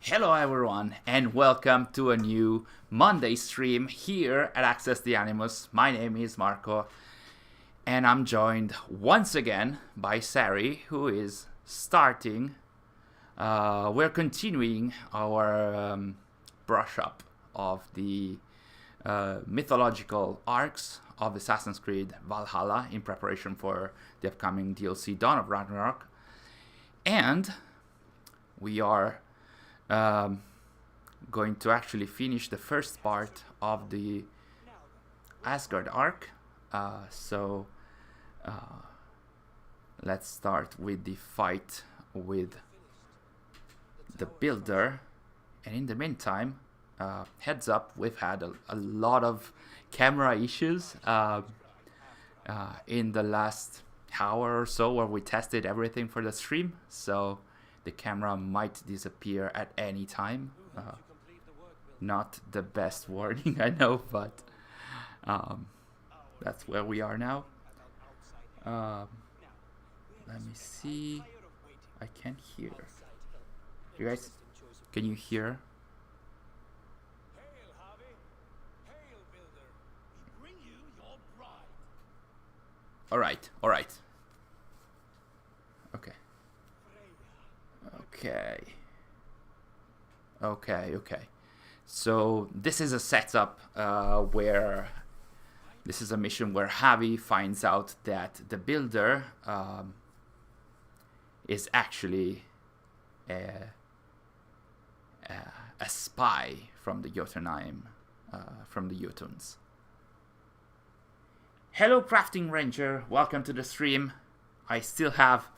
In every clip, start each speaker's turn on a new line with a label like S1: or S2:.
S1: Hello everyone and welcome to a new Monday stream here at Access the Animus. My name is Marco and I'm joined once again by Sary, who is starting. We're continuing our brush up of the mythological arcs of Assassin's Creed Valhalla in preparation for the upcoming DLC Dawn of Ragnarok. And we are going to actually finish the first part of the Asgard Arc. So let's start with the fight with the builder. And in the meantime, heads up, we've had a lot of camera issues in the last hour or so where we tested everything for the stream. So the camera might disappear at any time. Not the best warning, I know, but that's where we are now. Let me see. I can't hear. You guys, can you hear? All right. Okay. So this is a setup where this is a mission where Javi finds out that the builder is actually a spy from the Jotunheim, from the Jotuns. Hello, Crafting Ranger. Welcome to the stream. I still have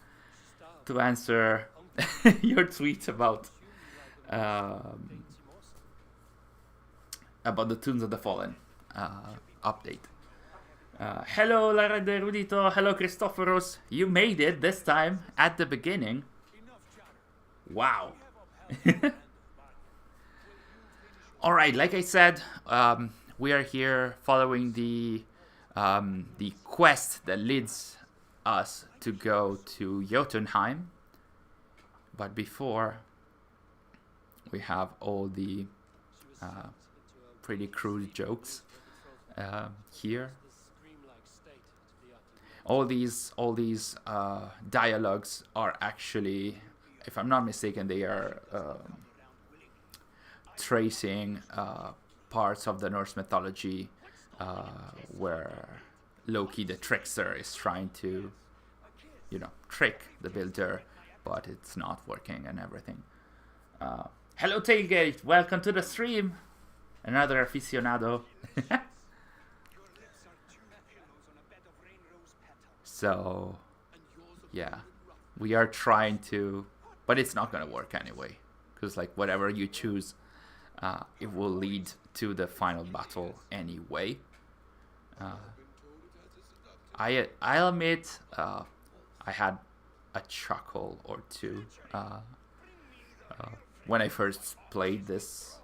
S1: to answer your tweet about the Tombs of the Fallen update. Hello, Lara de Rudito. Hello, Christopheros. You made it this time at the beginning. Wow. Alright, like I said, we are here following the quest that leads us to go to Jotunheim. But before, we have all the pretty crude jokes here. All these dialogues are actually, if I'm not mistaken, they are tracing parts of the Norse mythology where Loki the trickster is trying to, trick the builder, but it's not working and everything. Hello, Tailgate. Welcome to the stream. Another aficionado. So, yeah, we are trying to, but it's not going to work anyway, because whatever you choose, it will lead to the final battle anyway. I'll admit, I had a chuckle or two when I first played this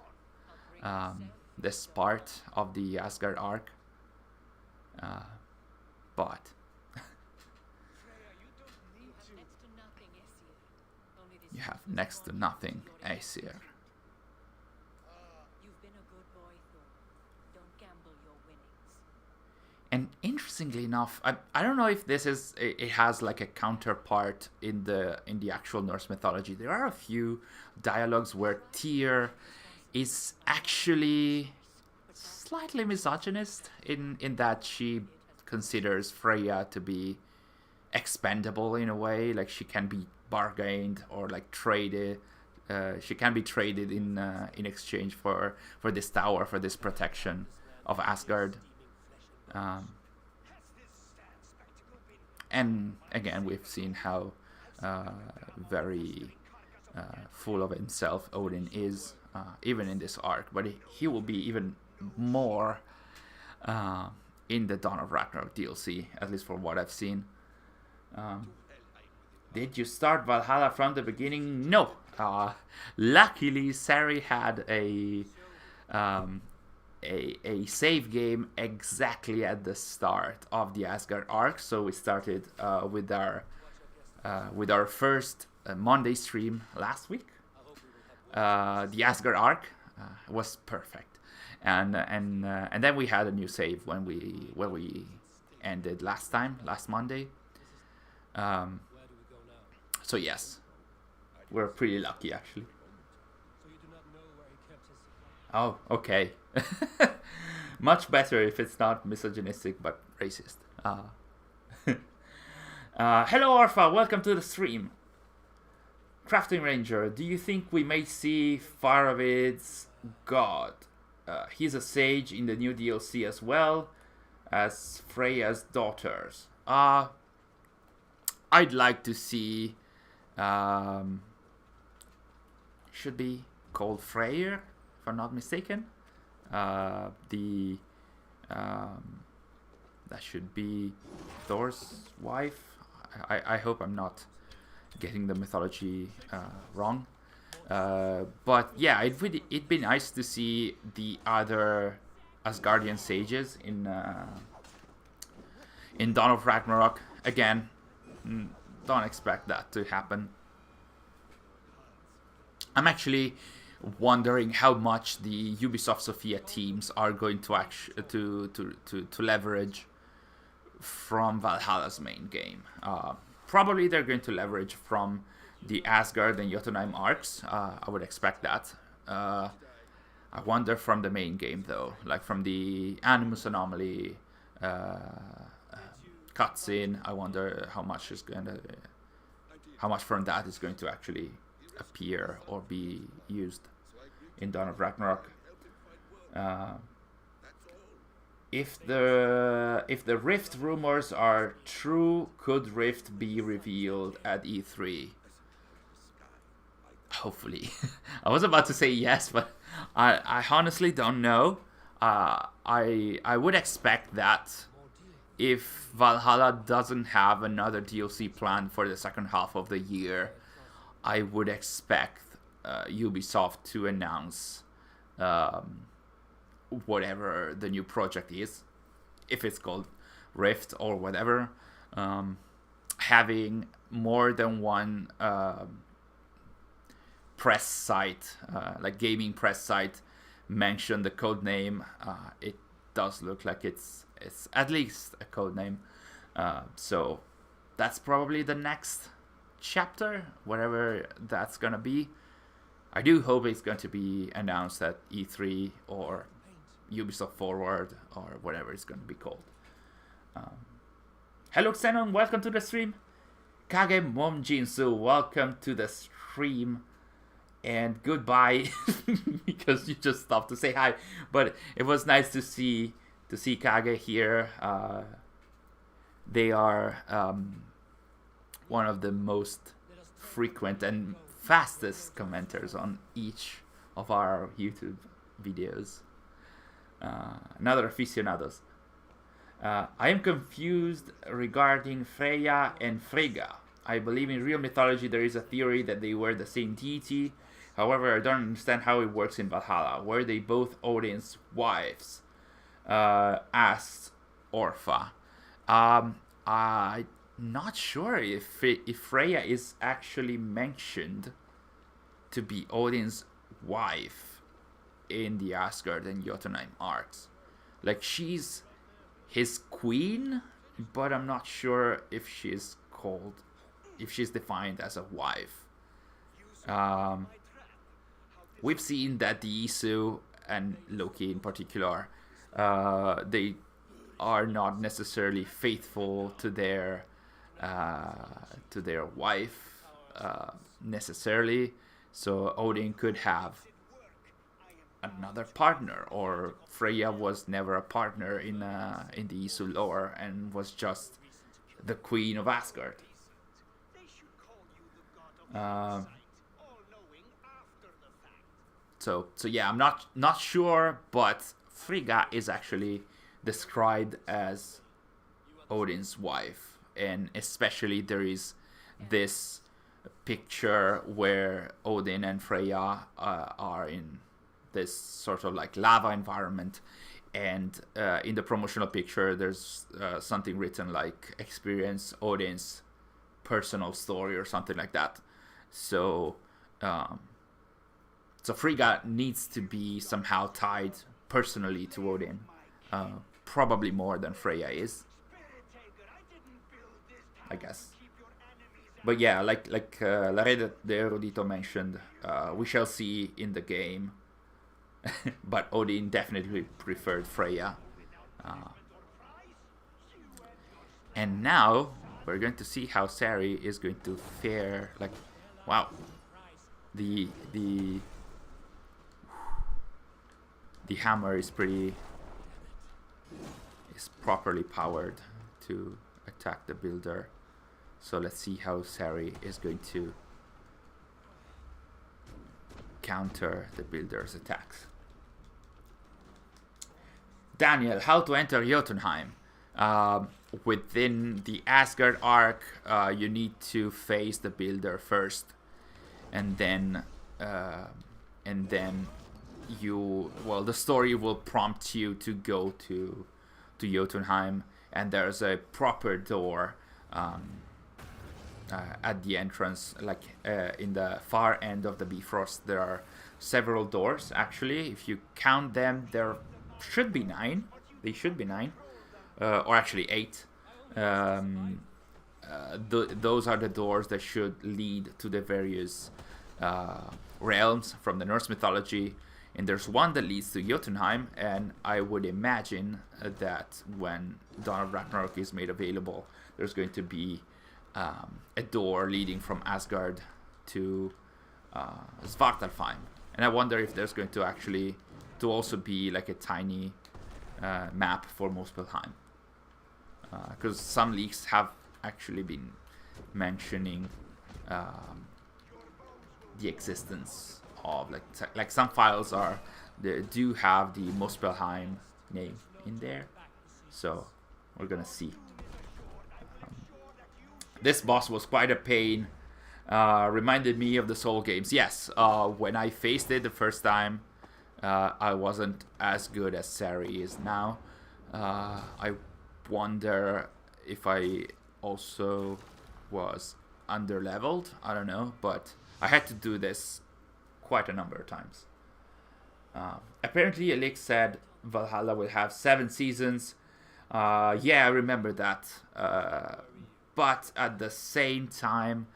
S1: part of the Asgard Arc, but you have next to nothing, Aesir. And interestingly enough, I don't know if this is, it has a counterpart in the actual Norse mythology. There are a few dialogues where Tyr is actually slightly misogynist in that she considers Freya to be expendable in a way. She can be bargained or traded. She can be traded in exchange for this tower, for this protection of Asgard. And again, we've seen how very full of himself Odin is, even in this arc, but he will be even more in the Dawn of Ragnarok DLC, at least for what I've seen. Did you start Valhalla from the beginning? No. Luckily, Sary had a save game exactly at the start of the Asgard Arc, so we started with our first Monday stream last week, the Asgard Arc was perfect, and then we had a new save when we ended last Monday. So yes, we're pretty lucky actually. Oh, okay. Much better if it's not misogynistic but racist. Hello Orpha, welcome to the stream. Crafting Ranger, do you think we may see Faravid's god? He's a sage in the new DLC as well as Freya's daughters. I'd like to see... should be called Freyr, if I'm not mistaken. That should be Thor's wife. I hope I'm not getting the mythology wrong. But yeah, it'd be nice to see the other Asgardian sages in Dawn of Ragnarok. Again, don't expect that to happen. I'm actually wondering how much the Ubisoft Sofia teams are going to to leverage from Valhalla's main game. Probably they're going to leverage from the Asgard and Jotunheim arcs. I would expect that. I wonder from the main game though, like from the Animus Anomaly cutscene. I wonder how much from that is going to actually appear or be used in Dawn of Ragnarok. If the Rift rumors are true, could Rift be revealed at E3? Hopefully. I was about to say yes, but I honestly don't know. I would expect that if Valhalla doesn't have another DLC planned for the second half of the year, I would expect Ubisoft to announce whatever the new project is, if it's called Rift or whatever, having more than one press site, like gaming press site, mention the code name. It does look like it's at least a code name. So that's probably the next chapter, whatever that's gonna be. I do hope it's going to be announced at E3 or Ubisoft Forward or whatever it's going to be called. Hello Xenon, welcome to the stream. Kage Mom Jinsu, welcome to the stream. And goodbye, because you just stopped to say hi. But it was nice to see Kage here. They are one of the most frequent and fastest commenters on each of our YouTube videos. Another aficionados. I am confused regarding Freya and Frigga. I believe in real mythology there is a theory that they were the same deity. However, I don't understand how it works in Valhalla. Were they both Odin's wives? Asked Orpha. I'm not sure if Freya is actually mentioned to be Odin's wife in the Asgard and Jotunheim arcs. Like, she's his queen, but I'm not sure if she's defined as a wife. We've seen that the Isu and Loki in particular, they are not necessarily faithful to their wife necessarily. So Odin could have another partner, or Freya was never a partner in the Isu lore and was just the queen of Asgard. So yeah, I'm not sure, but Frigga is actually described as Odin's wife, and especially there is this picture where Odin and Freya are in this sort of like lava environment, and in the promotional picture there's something written like experience Odin's personal story or something like that. So So Frigga needs to be somehow tied personally to Odin, probably more than Freya is, I guess. But yeah, like Lareda de Erudito mentioned, we shall see in the game. But Odin definitely preferred Freya. And now we're going to see how Sary is going to fare. Like, wow, the hammer is properly powered to attack the builder. So let's see how Sary is going to counter the builder's attacks. Daniel, how to enter Jotunheim? Within the Asgard Arc, you need to face the builder first, and then the story will prompt you to go to Jotunheim, and there's a proper door at the entrance, like in the far end of the Bifrost. There are several doors, actually. If you count them, there should be 9. They should be 9. Or actually 8. Those are the doors that should lead to the various realms from the Norse mythology. And there's one that leads to Jotunheim, and I would imagine that when Dawn of Ragnarok is made available, there's going to be a door leading from Asgard to Svartalfheim. And I wonder if there's going to also be like a tiny map for Muspelheim. Because some leaks have actually been mentioning the existence of like some files do have the Muspelheim name in there, so we're gonna see. This boss was quite a pain. Reminded me of the Soul games. Yes, when I faced it the first time, I wasn't as good as Sary is now. I wonder if I also was under-leveled. I don't know, but I had to do this quite a number of times. Apparently, Elix said Valhalla will have 7 seasons. Yeah, I remember that. But at the same time,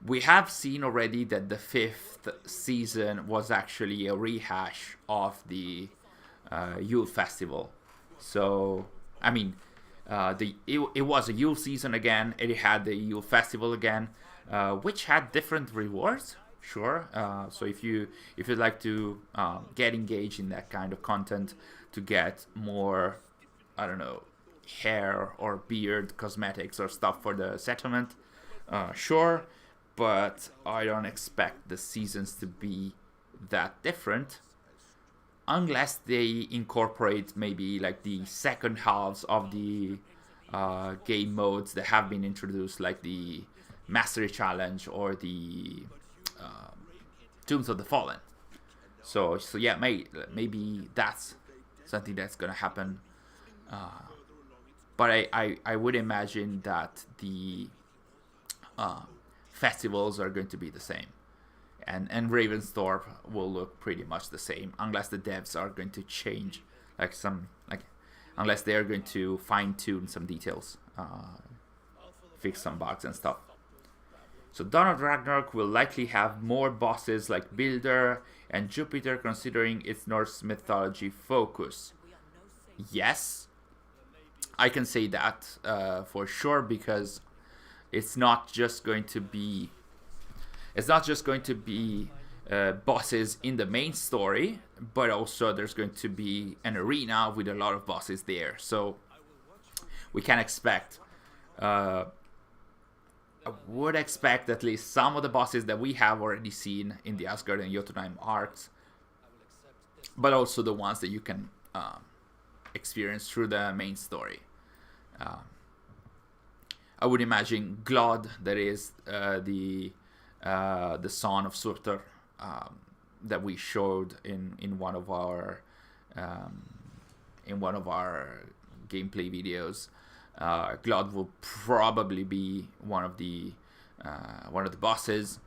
S1: we have seen already that the 5th season was actually a rehash of the Yule Festival. So, I mean, it was a Yule season again. It had the Yule Festival again, which had different rewards. Sure. So if you'd like to get engaged in that kind of content to get more, I don't know, hair or beard cosmetics or stuff for the settlement, sure. But I don't expect the seasons to be that different, unless they incorporate maybe like the second halves of the game modes that have been introduced, like the Mastery Challenge or the Tombs of the Fallen. So yeah, maybe that's something that's gonna happen. But I would imagine that the festivals are going to be the same, and Ravensthorpe will look pretty much the same, unless the devs are going to change unless they are going to fine-tune some details, fix some bugs and stuff. So Dawn of Ragnarok will likely have more bosses like Builder and Jupiter, considering its Norse mythology focus. Yes, I can say that for sure, because it's not just going to be bosses in the main story, but also there's going to be an arena with a lot of bosses there. So we can expect, I would expect at least some of the bosses that we have already seen in the Asgard and Jotunheim arcs, but also the ones that you can experience through the main story. I would imagine Glod, that is the son of Surtur, that we showed in one of our gameplay videos. Glod will probably be one of the bosses.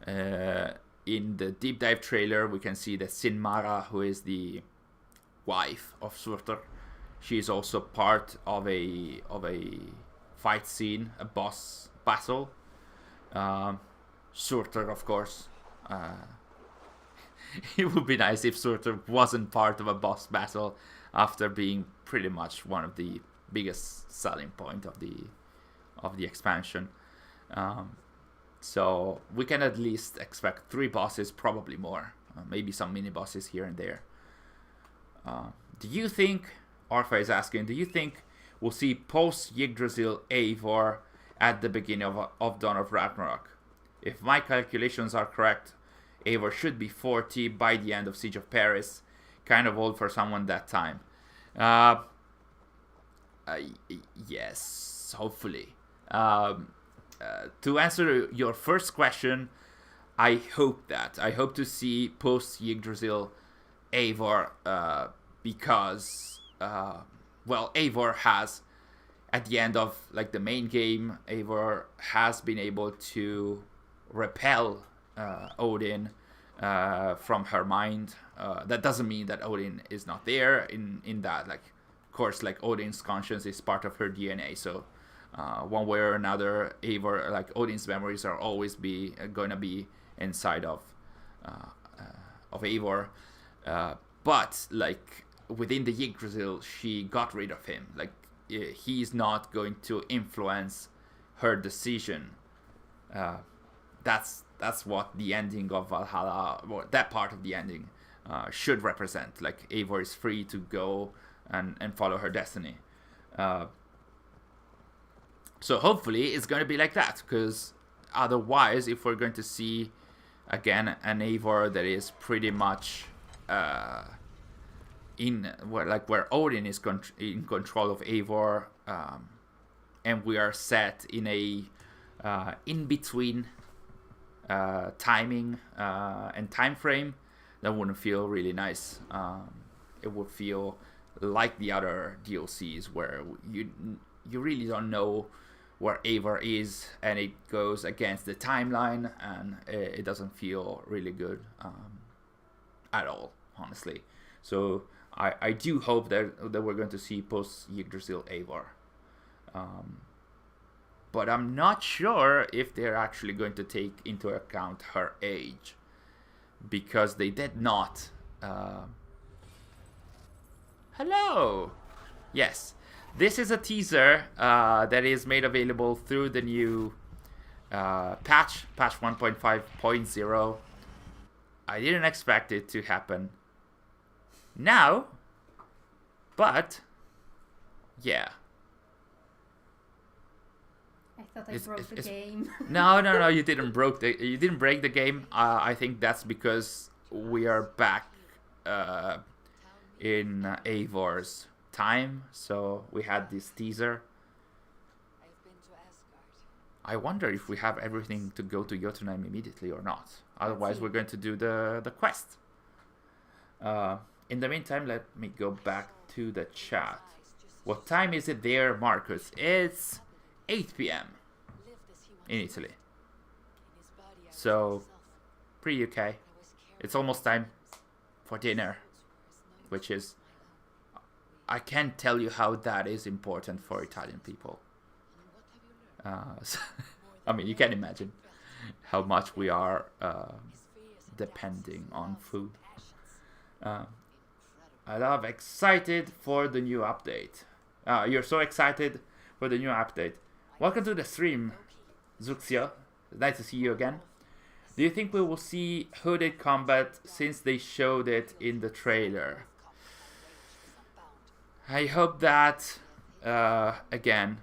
S1: In the deep dive trailer, we can see that Sinmara, who is the wife of Surtur, she is also part of a fight scene, a boss battle. Surtur, of course. It would be nice if Surtur wasn't part of a boss battle, after being pretty much one of the biggest selling point of the expansion. So we can at least expect 3 bosses, probably more. Maybe some mini bosses here and there. Do you think, Orpha is asking, do you think we'll see post-Yggdrasil Eivor at the beginning of Dawn of Ragnarok? If my calculations are correct, Eivor should be 40 by the end of Siege of Paris. Kind of old for someone that time. Yes, hopefully. To answer your first question, I hope to see post Yggdrasil Eivor, because Eivor has, at the end of like the main game, Eivor has been able to repel Odin from her mind. That doesn't mean that Odin is not there in that, like, of course, like Odin's conscience is part of her DNA, so one way or another, Eivor, like Odin's memories are always gonna be inside of Eivor, but like within the Yggdrasil, she got rid of him. Like he's not going to influence her decision. That's what the ending of Valhalla, or that part of the ending, should represent. Like Eivor is free to go and follow her destiny. So hopefully it's going to be like that, because otherwise, if we're going to see again an Eivor that is pretty much where Odin is in control of Eivor, and we are set in a in between timing and time frame, that wouldn't feel really nice. It would feel like the other DLCs where you really don't know where Eivor is, and it goes against the timeline, and it doesn't feel really good at all, honestly. So I do hope that we're going to see post Yggdrasil Eivor. But I'm not sure if they're actually going to take into account her age, because they did not. Hello! Yes, this is a teaser that is made available through the new patch 1.5.0. I didn't expect it to happen now, but yeah.
S2: I thought I broke the game.
S1: No, you didn't break the game. I think that's because we are back in Eivor's time, so we had this teaser. I wonder if we have everything to go to Jotunheim immediately or not. Otherwise, we're going to do the quest. In the meantime, let me go back to the chat. What time is it there, Marcus? It's 8 p.m. in Italy. So, pre-UK. It's almost time for dinner, which is... I can't tell you how that is important for Italian people. I mean, you can imagine how much we are depending on food. I love excited for the new update. You're so excited for the new update. Welcome to the stream, Zuxia. Nice to see you again. Do you think we will see hooded combat since they showed it in the trailer? I hope that, again,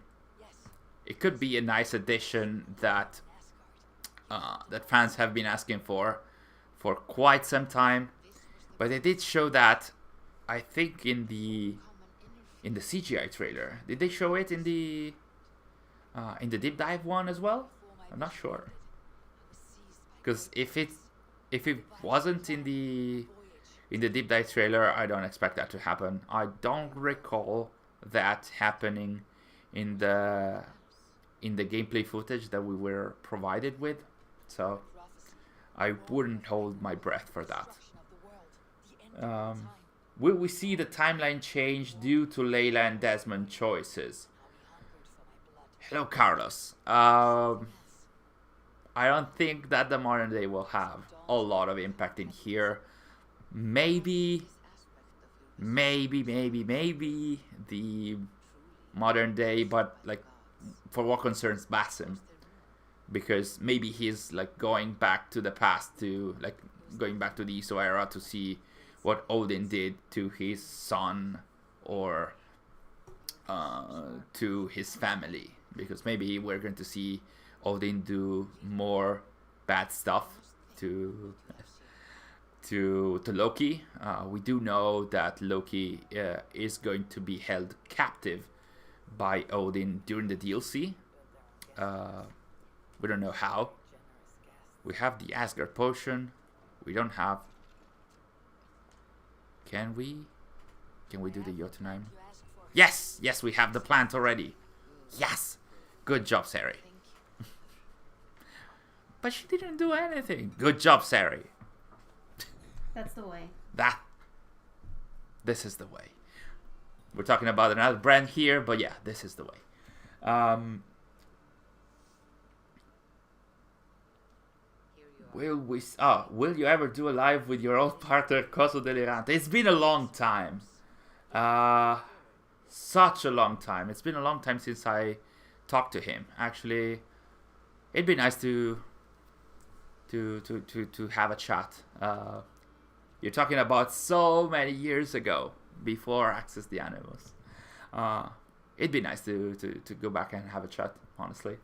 S1: it could be a nice addition that that fans have been asking for quite some time. But they did show that, I think, in the CGI trailer. Did they show it in the deep dive one as well? I'm not sure. Because if it wasn't in the deep dive trailer, I don't expect that to happen. I don't recall that happening in the gameplay footage that we were provided with. So I wouldn't hold my breath for that. Will we see the timeline change due to Layla and Desmond choices? Hello, Carlos. I don't think that the modern day will have a lot of impact in here. Maybe the modern day, but like for what concerns Basim, because maybe he's like going back to the past, to like going back to the ESO era to see what Odin did to his son or to his family, because maybe we're going to see Odin do more bad stuff to Loki. We do know that Loki is going to be held captive by Odin during the DLC. We don't know how. We have the Asgard potion. We don't have. Can we do the Jotunheim? Yes, we have the plant already. Yes, good job, Sary. But she didn't do anything. Good job, Sary.
S2: That's the way.
S1: This is the way. We're talking about another brand here, but yeah, this is the way. Will you ever do a live with your old partner, Coso Delirante? It's been a long time. Such a long time. It's been a long time since I talked to him. Actually, it'd be nice to have a chat. You're talking about so many years ago, before Access the Animals. It'd be nice to go back and have a chat, honestly.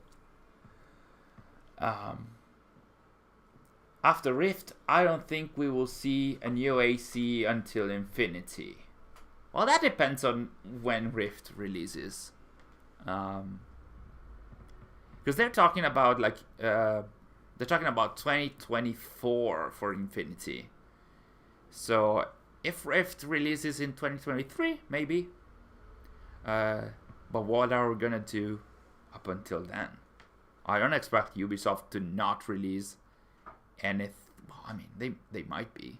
S1: After Rift, I don't think we will see a new AC until Infinity. Well, that depends on when Rift releases. Because they're talking about like they're talking about 2024 for Infinity. So if Rift releases in 2023, maybe. But what are we gonna do up until then? I don't expect Ubisoft to not release anything. I mean, they might be.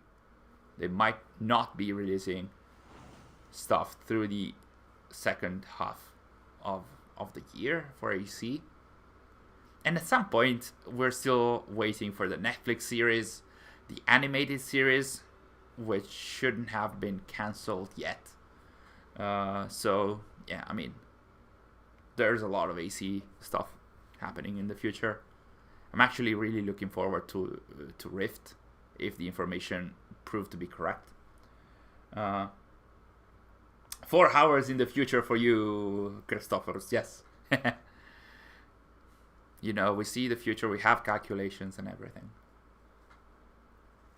S1: They might not be releasing stuff through the second half of the year for AC. And at some point, we're still waiting for the Netflix series, the animated series, which shouldn't have been cancelled yet. So, yeah, I mean, there's a lot of AC stuff happening in the future. I'm actually really looking forward to Rift, if the information proved to be correct. 4 hours in the future for you, Christophorus, yes. You know, we see the future, we have calculations and everything.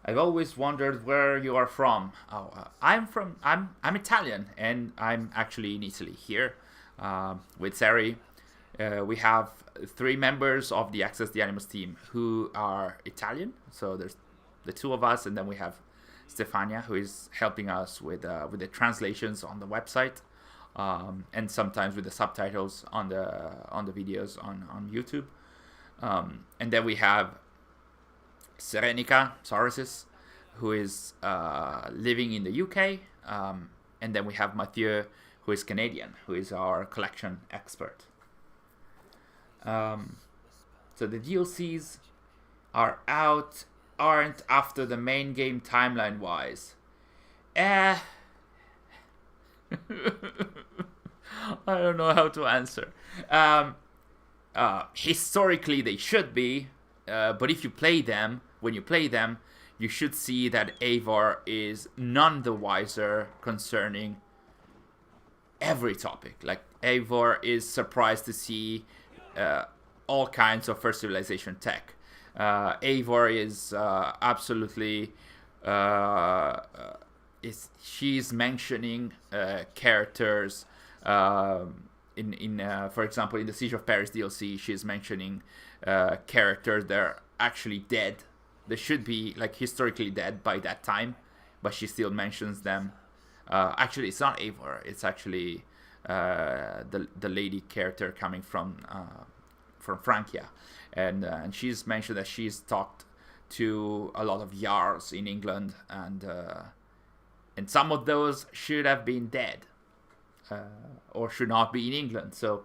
S1: I've always wondered where you are from. I'm Italian, and I'm actually in Italy here with Sary. We have 3 members of the Access the Animals team who are Italian. So there's the 2 of us, and then we have Stefania, who is helping us with the translations on the website, and sometimes with the subtitles on the videos on YouTube. And then we have Serenica Sorisis, who is living in the UK. And then we have Mathieu, who is Canadian, who is our collection expert. So the DLCs aren't after the main game timeline wise. I don't know how to answer. Historically they should be, but if you play them, when you play them, you should see that Eivor is none the wiser concerning every topic. Like, Eivor is surprised to see all kinds of First Civilization tech. Eivor is absolutely she's mentioning characters in for example, in the Siege of Paris DLC, she's mentioning characters that are actually dead. They should be like historically dead by that time, but she still mentions them. Actually, it's not Eivor. It's actually the lady character coming from Francia, and she's mentioned that she's talked to a lot of Jarls in England, and some of those should have been dead, or should not be in England. So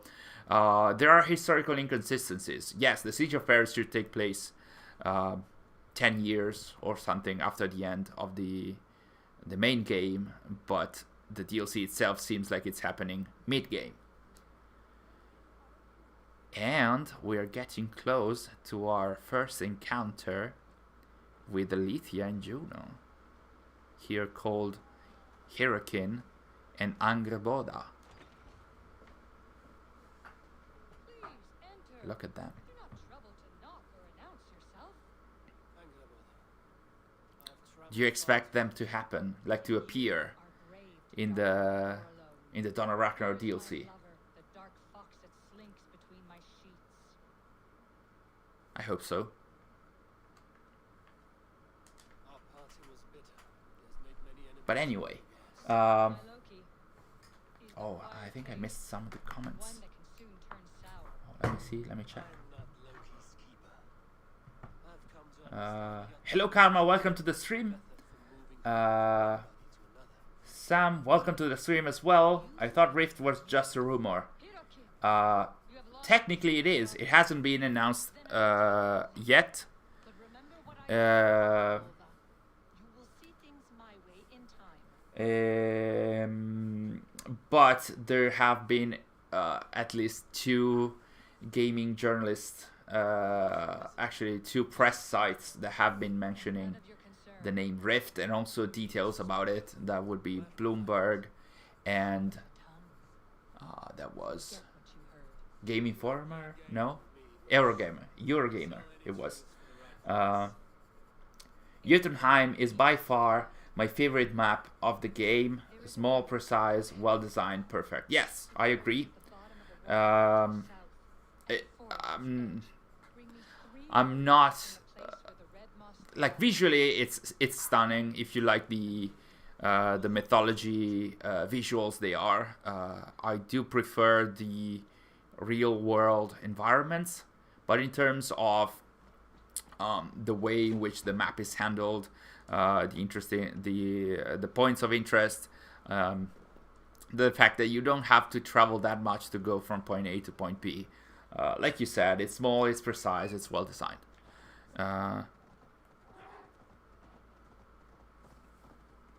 S1: there are historical inconsistencies. Yes, the Siege of Paris should take place 10 years or something after the end of the main game, but the DLC itself seems like it's happening mid-game. And we're getting close to our first encounter with Alethea and Juno, here called Hyrrokin and Angrboda. Look at them. Do you expect them to happen, like to appear in the Dawn of Ragnarok DLC? I hope so. But anyway, oh, I think I missed some of the comments. Oh, let me see, let me check. Hello Karma, welcome to the stream. Sam, welcome to the stream as well. I thought Rift was just a rumor. Technically it is. It hasn't been announced yet. But there have been at least 2 gaming journalists, actually 2 press sites that have been mentioning the name Rift and also details about it. That would be Bloomberg and that was Game Informer? No? Eurogamer it was. Jotunheim is by far my favorite map of the game. Small, precise, well designed, perfect. Yes, I agree. I'm not like visually it's stunning. If you like the mythology visuals, they are. I do prefer the real world environments, but in terms of the way in which the map is handled, the points of interest, the fact that you don't have to travel that much to go from point A to point B. Like you said, it's small, it's precise, it's well designed.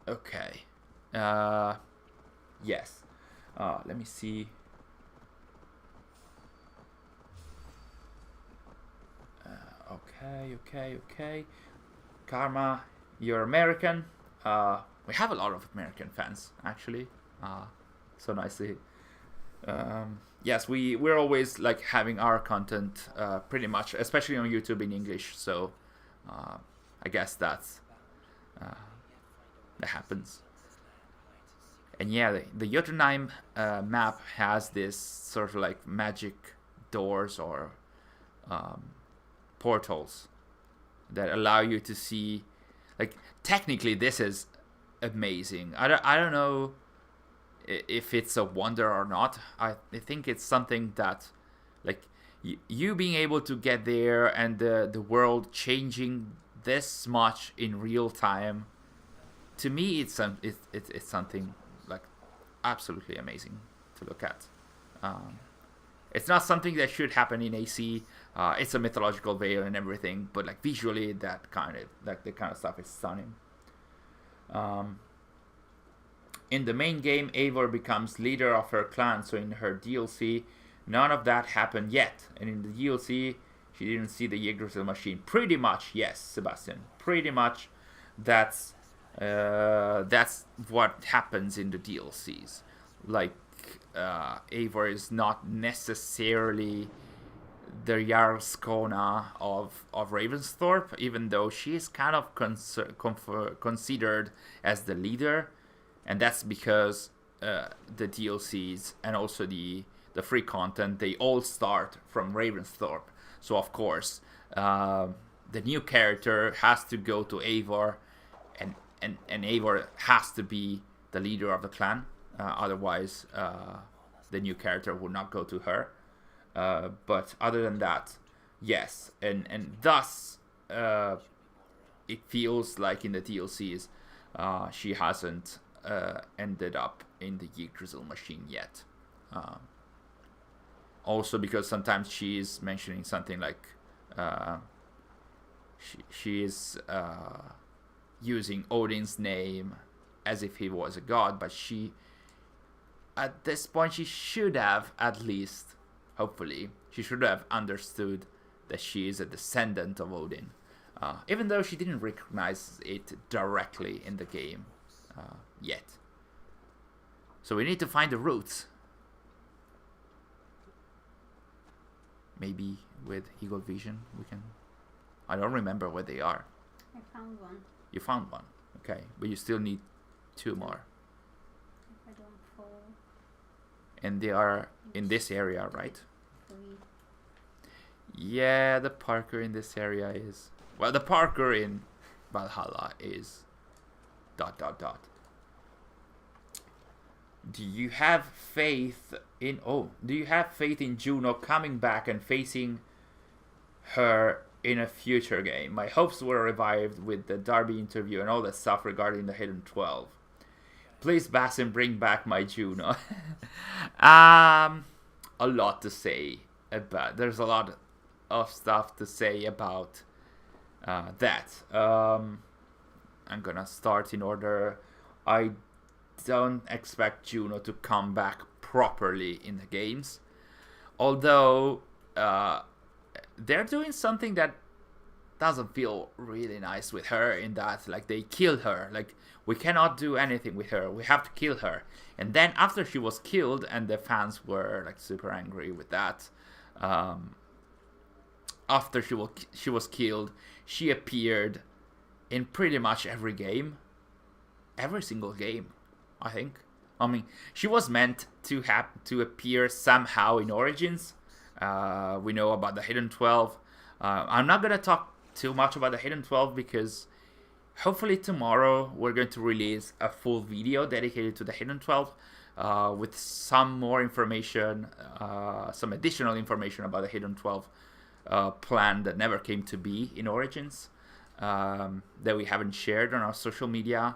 S1: Okay. Yes. Let me see. Okay. Karma, you're American. We have a lot of American fans, actually. So nice to yes, we're always like having our content pretty much, especially on YouTube, in English. So I guess that happens. And yeah, the Jotunheim map has this sort of like magic doors or portals that allow you to see. Like technically, this is amazing. I don't know if it's a wonder or not. I think it's something that, like, you being able to get there and the world changing this much in real time. To me, it's something like absolutely amazing to look at. It's not something that should happen in AC. It's a mythological veil and everything, but like visually, the kind of stuff is stunning. In the main game, Eivor becomes leader of her clan, so in her DLC, none of that happened yet. And in the DLC, she didn't see the Yggdrasil machine. Pretty much, yes, Sebastian. Pretty much, that's what happens in the DLCs. Like, Eivor is not necessarily the Jarlskona of Ravensthorpe, even though she is kind of considered as the leader, and that's because the DLCs and also the free content, they all start from Ravensthorpe. So of course, the new character has to go to Eivor, and Eivor has to be the leader of the clan. Otherwise, the new character would not go to her. But other than that, yes, and thus it feels like in the DLCs, she hasn't ended up in the Yggdrasil machine yet. Also because sometimes she is mentioning something like she is using Odin's name as if he was a god, but she, at this point, she should have at least, hopefully, she should have understood that she is a descendant of Odin, even though she didn't recognize it directly in the game yet. So we need to find the roots. Maybe with Eagle Vision we can... I don't remember where they are.
S2: I found one.
S1: You found one. Okay. But you still need 2 more.
S2: If I don't fall.
S1: And they are in this area, right?
S2: 3.
S1: Yeah, the Parker in this area is... Well, the Parker in Valhalla is... ... Do you have faith in... Oh, do you have faith in Juno coming back and facing her in a future game? My hopes were revived with the Darby interview and all that stuff regarding the Hidden 12. Please, Basim, bring back my Juno. A lot to say about... There's a lot of stuff to say about that. I'm gonna start in order. I don't expect Juno to come back properly in the games, although they're doing something that doesn't feel really nice with her, in that like they killed her, like we cannot do anything with her, we have to kill her. And then after she was killed, and the fans were like super angry with that, after she was killed, she appeared in pretty much every game, every single game, I think. I mean, she was meant to appear somehow in Origins. We know about the Hidden 12. I'm not gonna talk too much about the Hidden 12 because hopefully tomorrow we're going to release a full video dedicated to the Hidden 12 with some more information, some additional information about the Hidden 12 plan that never came to be in Origins, that we haven't shared on our social media,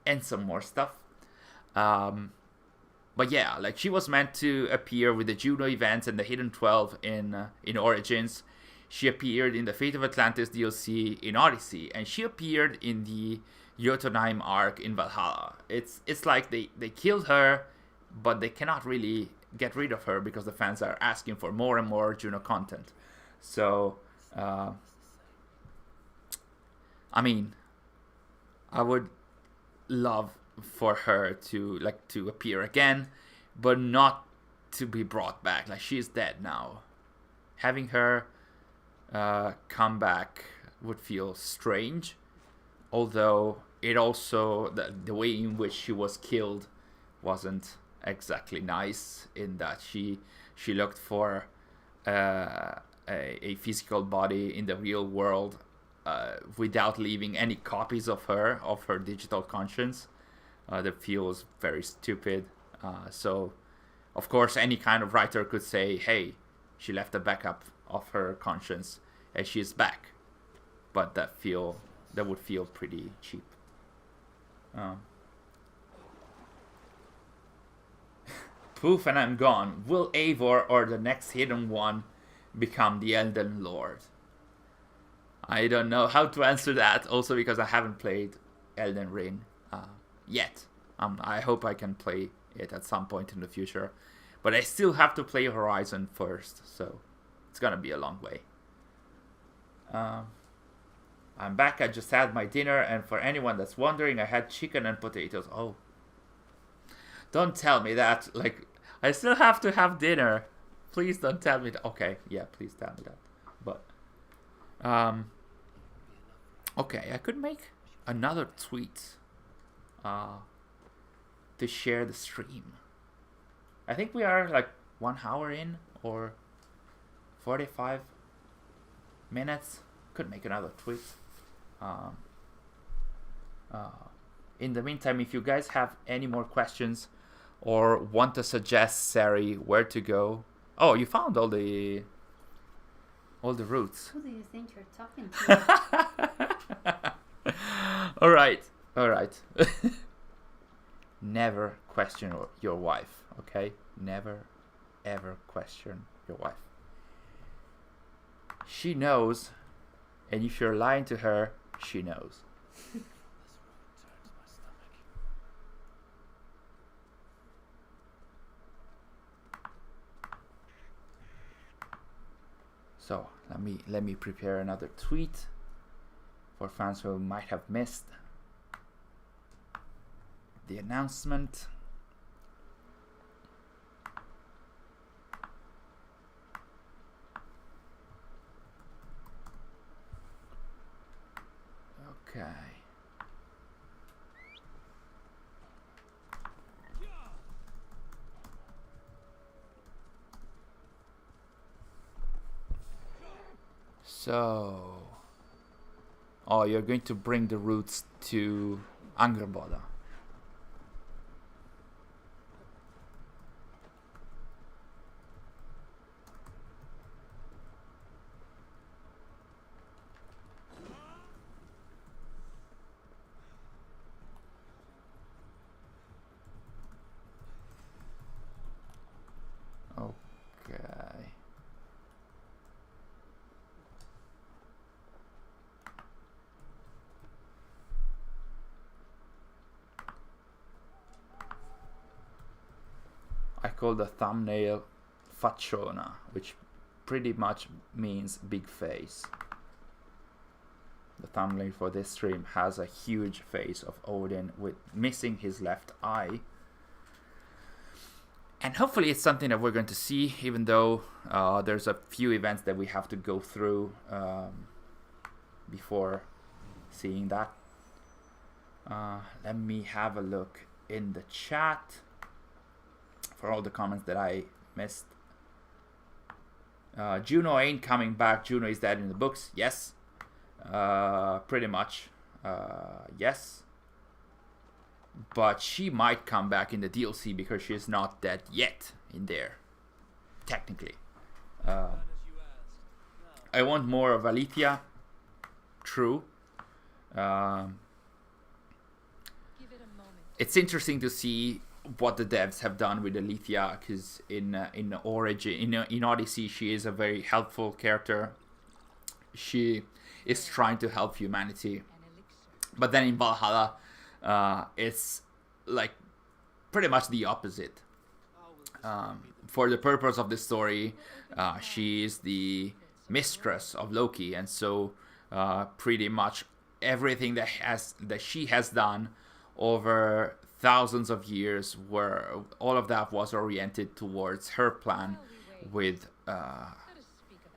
S1: and some more stuff. But yeah, like she was meant to appear with the Juno events and the Hidden 12 in Origins. She appeared in the Fate of Atlantis DLC in Odyssey, and she appeared in the Jotunheim arc in Valhalla. It's like they killed her, but they cannot really get rid of her because the fans are asking for more and more Juno content. So, I mean, I would love for her to appear again, but not to be brought back. Like, she's dead now. Having her come back would feel strange, although it also the way in which she was killed wasn't exactly nice, in that she looked for a physical body in the real world without leaving any copies of her digital conscience. That feels very stupid. So, of course, any kind of writer could say, hey, she left a backup of her conscience and she's back. But that would feel pretty cheap. Poof, and I'm gone. Will Eivor or the next hidden one become the Elden Lord? I don't know how to answer that, also because I haven't played Elden Ring yet. I hope I can play it at some point in the future, but I still have to play Horizon first, so it's gonna be a long way. I'm back. I just had my dinner, and for anyone that's wondering, I had chicken and potatoes. Oh, don't tell me that. Like, I still have to have dinner. Please don't tell me that. Okay, yeah, please tell me that. But okay, I could make another tweet to share the stream. I think we are like 1 hour in, or 45 minutes. Could make another tweet. In the meantime, if you guys have any more questions or want to suggest Sary where to go. Oh, you found all the routes.
S2: Who do you think you're talking to?
S1: All right, all right. Never question your wife, okay? Never, ever question your wife. She knows, and if you're lying to her, she knows. So let me prepare another tweet for fans who might have missed the announcement. Okay. So, oh, you're going to bring the roots to Angerboda. Okay. I call the thumbnail Facciona, which pretty much means big face. The thumbnail for this stream has a huge face of Odin with missing his left eye. And hopefully it's something that we're going to see, even though there's a few events that we have to go through before seeing that. Let me have a look in the chat for all the comments that I missed. Juno ain't coming back. Juno is dead in the books. Yes. Pretty much. Yes. But she might come back in the DLC because she's not dead yet in there. Technically. I want more of Alethea. True. It's interesting to see what the devs have done with Alethea, because in Origin, in Odyssey, she is a very helpful character. She is trying to help humanity, but then in Valhalla, it's like pretty much the opposite. For the purpose of the story, she is the mistress of Loki, and so pretty much everything that she has done over thousands of years, where all of that was oriented towards her plan with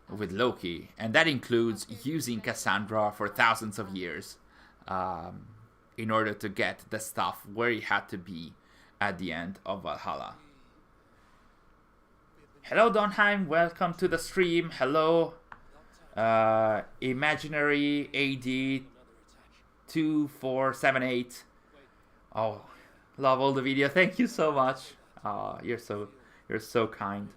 S1: Loki, and that includes using Cassandra for thousands of years in order to get the stuff where it had to be at the end of Valhalla. Hello Jotunheim, welcome to the stream. Hello Imaginary AD 2478. Oh, love all the video. Thank you so much. You're so kind.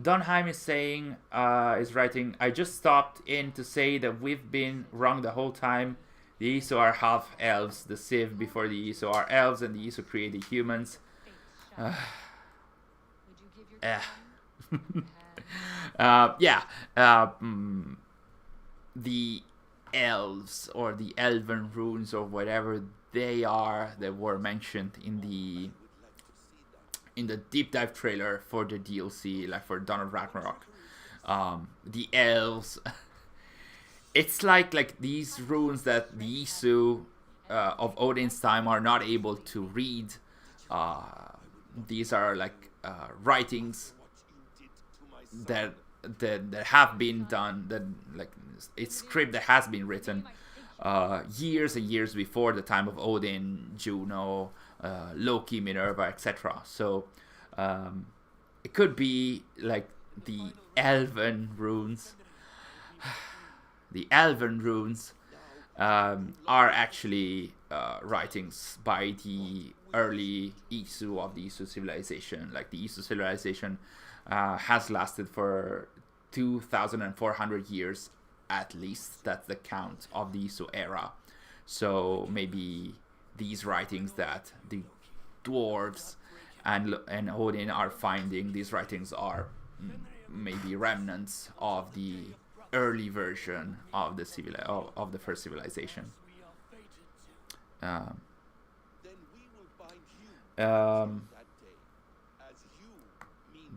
S1: Jotunheim is saying, is writing, I just stopped in to say that we've been wrong the whole time. The Iso are half elves. The Civ before the Iso are elves, and the Iso created humans. The elves, or the Elven Runes, or whatever they are, that were mentioned in the deep dive trailer for the DLC, like for Dawn of Ragnarok. The elves, it's like these runes that the Isu of Odin's time are not able to read. These are like writings that have been done, that like it's script that has been written years and years before the time of Odin, Juno, Loki, Minerva, etc. So it could be like the Elven Runes. The Elven Runes are actually writings by the early Isu of the Isu civilization. Like the Isu civilization has lasted for 2,400 years at least. That's the count of the Isu era. So maybe these writings that the dwarves and Odin are finding, these writings are maybe remnants of the early version of the of the first civilization.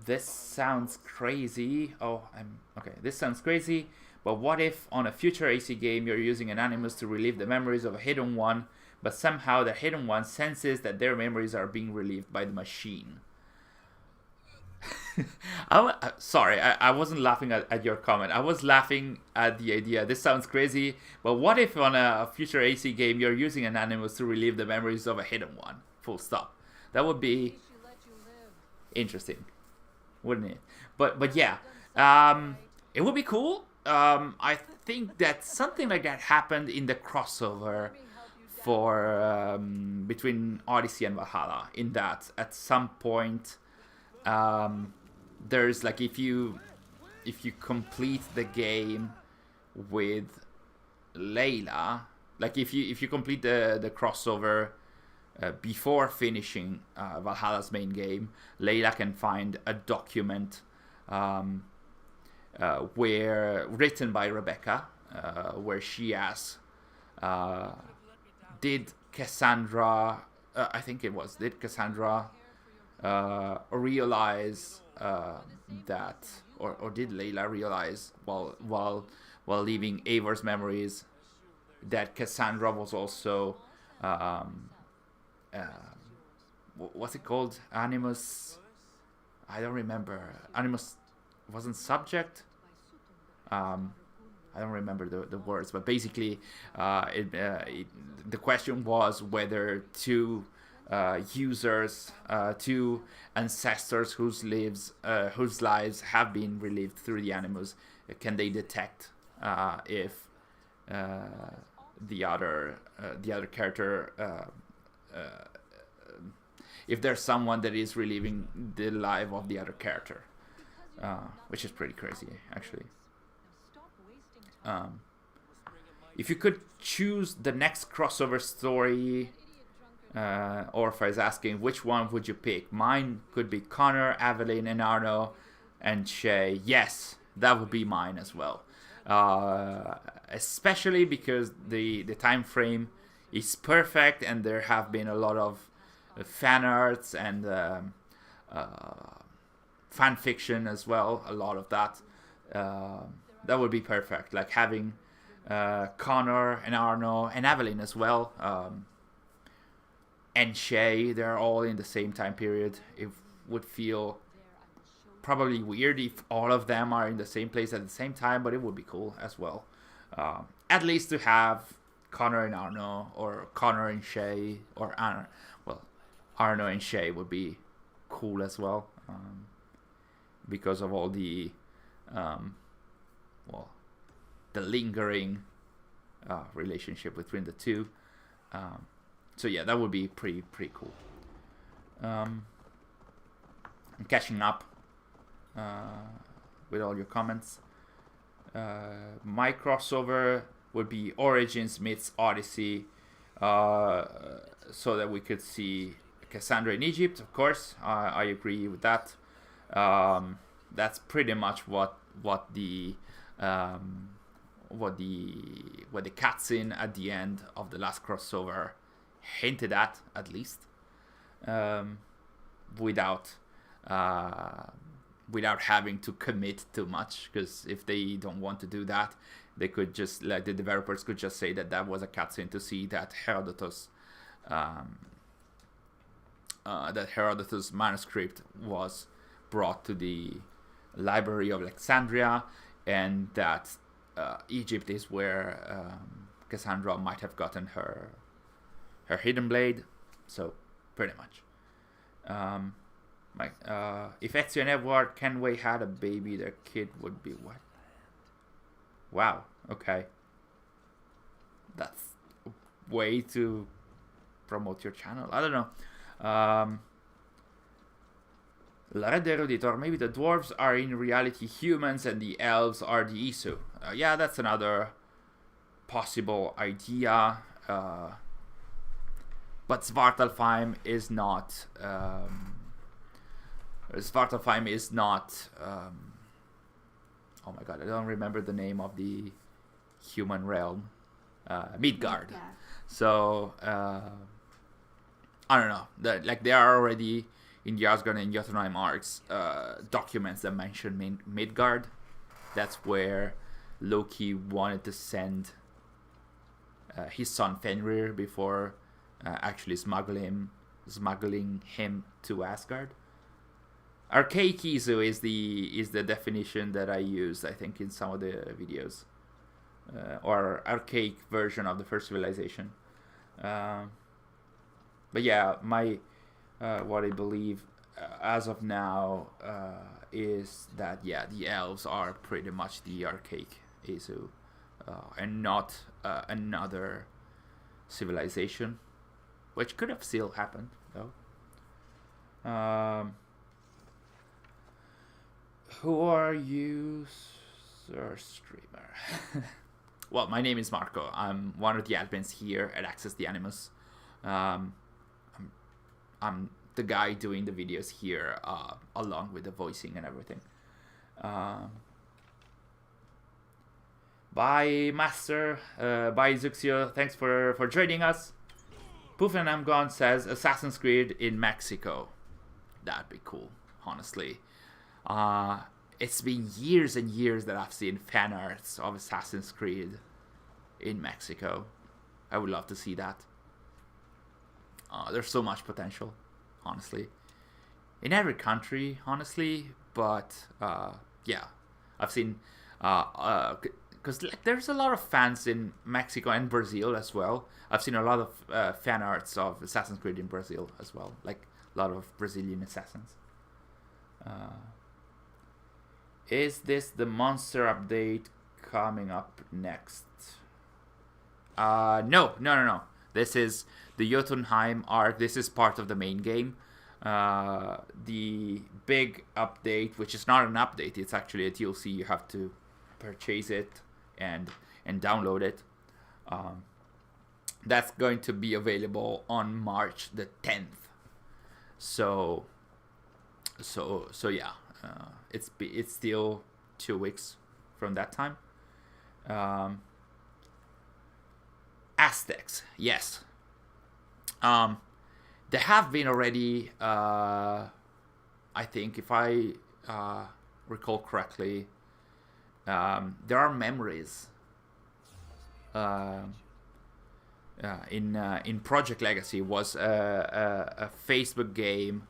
S1: This sounds crazy. This sounds crazy. But what if on a future AC game you're using an animus to relive the memories of a hidden one, but somehow the hidden one senses that their memories are being relieved by the machine? Sorry, I wasn't laughing at your comment. I was laughing at the idea. This sounds crazy, but what if on a future AC game you're using an animus to relive the memories of a hidden one? Full stop. That would be interesting, wouldn't it? But yeah, it would be cool. I think that something like that happened in the crossover for between Odyssey and Valhalla. In that, at some point, there's like if you complete the game with Layla, like if you complete the crossover before finishing Valhalla's main game, Layla can find a document where written by Rebecca, where she asks, did Cassandra, I think it was, did Cassandra realize that, or did Layla realize while leaving Eivor's memories that Cassandra was also what's it called? Animus. I don't remember. Animus wasn't subject. I don't remember the words, but basically, the question was whether two users, two ancestors whose lives have been relived through the animus, can they detect if the other character, if there's someone that is reliving the life of the other character, which is pretty crazy actually. If you could choose the next crossover story, Orpha is asking, which one would you pick? Mine could be Connor, Evelyn, and Arno, and Shay. Yes, that would be mine as well. Especially because the time frame is perfect, and there have been a lot of fan arts and fan fiction as well. A lot of that. That would be perfect. Like having Connor and Arno and Evelyn as well. And Shay, they're all in the same time period. It would feel probably weird if all of them are in the same place at the same time, but it would be cool as well. At least to have Connor and Arno, or Connor and Shay, or Arno and Shay would be cool as well, because of all the the lingering relationship between the two. So yeah, that would be pretty cool. I'm catching up with all your comments. My crossover would be Origins meets Odyssey, so that we could see Cassandra in Egypt. Of course, I agree with that. That's pretty much what the cutscene at the end of the last crossover hinted at least, without having to commit too much, because if they don't want to do that, they could just, like, the developers could just say that was a cutscene to see that Herodotus manuscript was brought to the Library of Alexandria, and that Egypt is where Cassandra might have gotten her hidden blade. So pretty much, if Ezio and Eivor Kenway had a baby, their kid would be what? Wow. Okay, that's a way to promote your channel. I don't know. La Red Eruditor, maybe the dwarves are in reality humans and the elves are the Isu. Yeah, that's another possible idea. but Svartalfheim is not. Svartalfheim is not. Oh my god, I don't remember the name of the human realm. Midgard.
S2: Yeah.
S1: So I don't know. There are already in the Asgard and Jotunheim arcs documents that mention Midgard. That's where Loki wanted to send his son Fenrir before actually smuggling him to Asgard. Archaic Izu is the definition that I used, I think, in some of the videos, or archaic version of the first civilization. But yeah, my what I believe as of now is that the elves are pretty much the archaic Izu, and not another civilization, which could have still happened though. Who are you, sir streamer? Well, my name is Marco. I'm one of the admins here at Access the Animus. I'm the guy doing the videos here, along with the voicing and everything. Bye, Master. Bye, Zuxio. Thanks for joining us. Poof and I'm Gone says Assassin's Creed in Mexico. That'd be cool, honestly. It's been years and years that I've seen fan arts of Assassin's Creed in Mexico. I would love to see that. There's so much potential, honestly, in every country, honestly. But yeah, I've seen because there's a lot of fans in Mexico and Brazil as well. I've seen a lot of fan arts of Assassin's Creed in Brazil as well, like a lot of Brazilian assassins. Is this the monster update coming up next? No. This is the Jotunheim arc. This is part of the main game. The big update, which is not an update, it's actually a DLC. You have to purchase it and download it. That's going to be available on March the 10th. So yeah. It's still 2 weeks from that time. Aztecs, yes. There have been already, I think, if I recall correctly, there are memories in Project Legacy. Was a Facebook game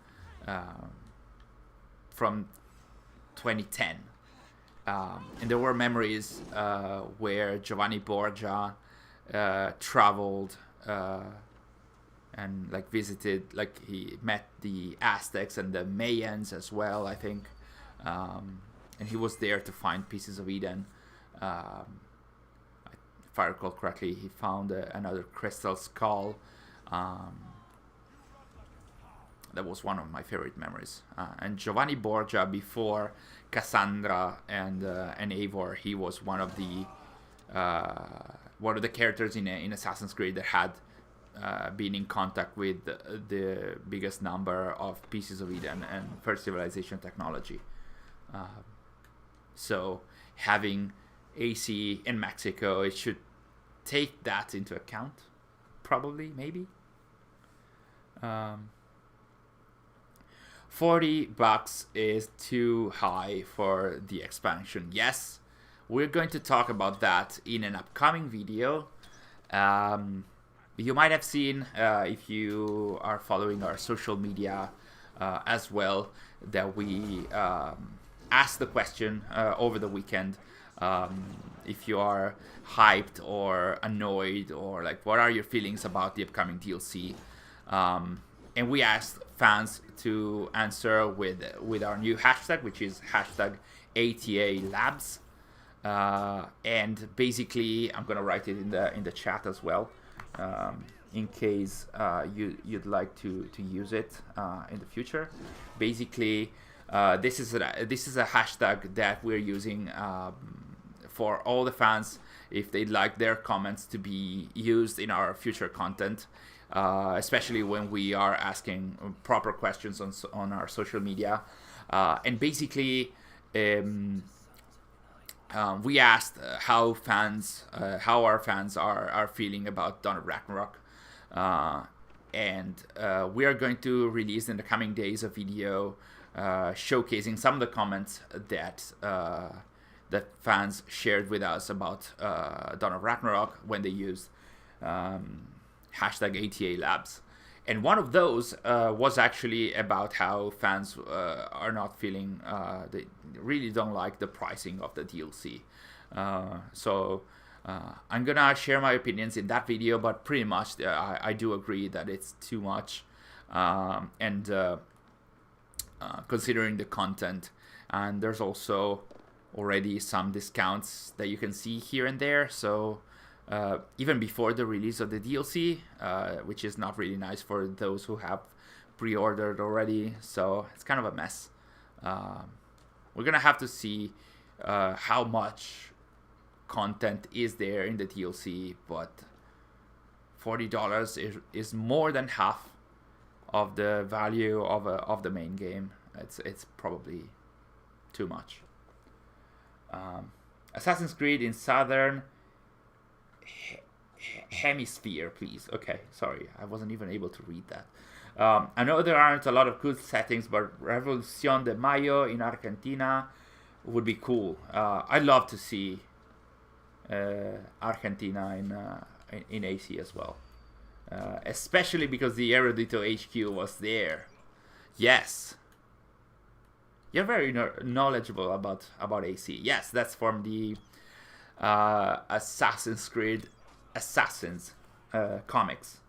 S1: from 2010, and there were memories where Giovanni Borgia traveled and visited, he met the Aztecs and the Mayans as well, I think, and he was there to find pieces of Eden. If I recall correctly, he found another crystal skull. That was one of my favorite memories. And Giovanni Borgia, before Cassandra and Eivor, he was one of the characters in Assassin's Creed that had been in contact with the biggest number of pieces of Eden and First Civilization technology. So having AC in Mexico, it should take that into account, probably, maybe. $40 is too high for the expansion. Yes, we're going to talk about that in an upcoming video. You might have seen, if you are following our social media as well, that we asked the question over the weekend, if you are hyped or annoyed, or what are your feelings about the upcoming DLC. And we asked fans to answer with our new hashtag, which is hashtag ATA Labs. And basically, I'm gonna write it in the chat as well, in case you'd like to use it in the future. Basically, this is a hashtag that we're using for all the fans if they'd like their comments to be used in our future content, especially when we are asking proper questions on our social media. And basically, we asked how our fans are feeling about Dawn of Ragnarok. And we are going to release in the coming days a video showcasing some of the comments that fans shared with us about Dawn of Ragnarok when they used hashtag ATA Labs. And one of those was actually about how fans are not feeling, they really don't like the pricing of the DLC. So I'm gonna share my opinions in that video, but pretty much I do agree that it's too much. And considering the content, and there's also already some discounts that you can see here and there. So even before the release of the DLC, which is not really nice for those who have pre-ordered already. So it's kind of a mess. We're gonna have to see how much content is there in the DLC, but $40 is more than half of the value of the main game. It's probably too much. Assassin's Creed in Southern Hemisphere, please. Okay, sorry, I wasn't even able to read that. I know there aren't a lot of good settings, but Revolución de Mayo in Argentina would be cool. I'd love to see Argentina in AC as well, especially because the Erudito HQ was there. Yes, you're very knowledgeable about AC. Yes, that's from the Assassin's Creed Assassins comics.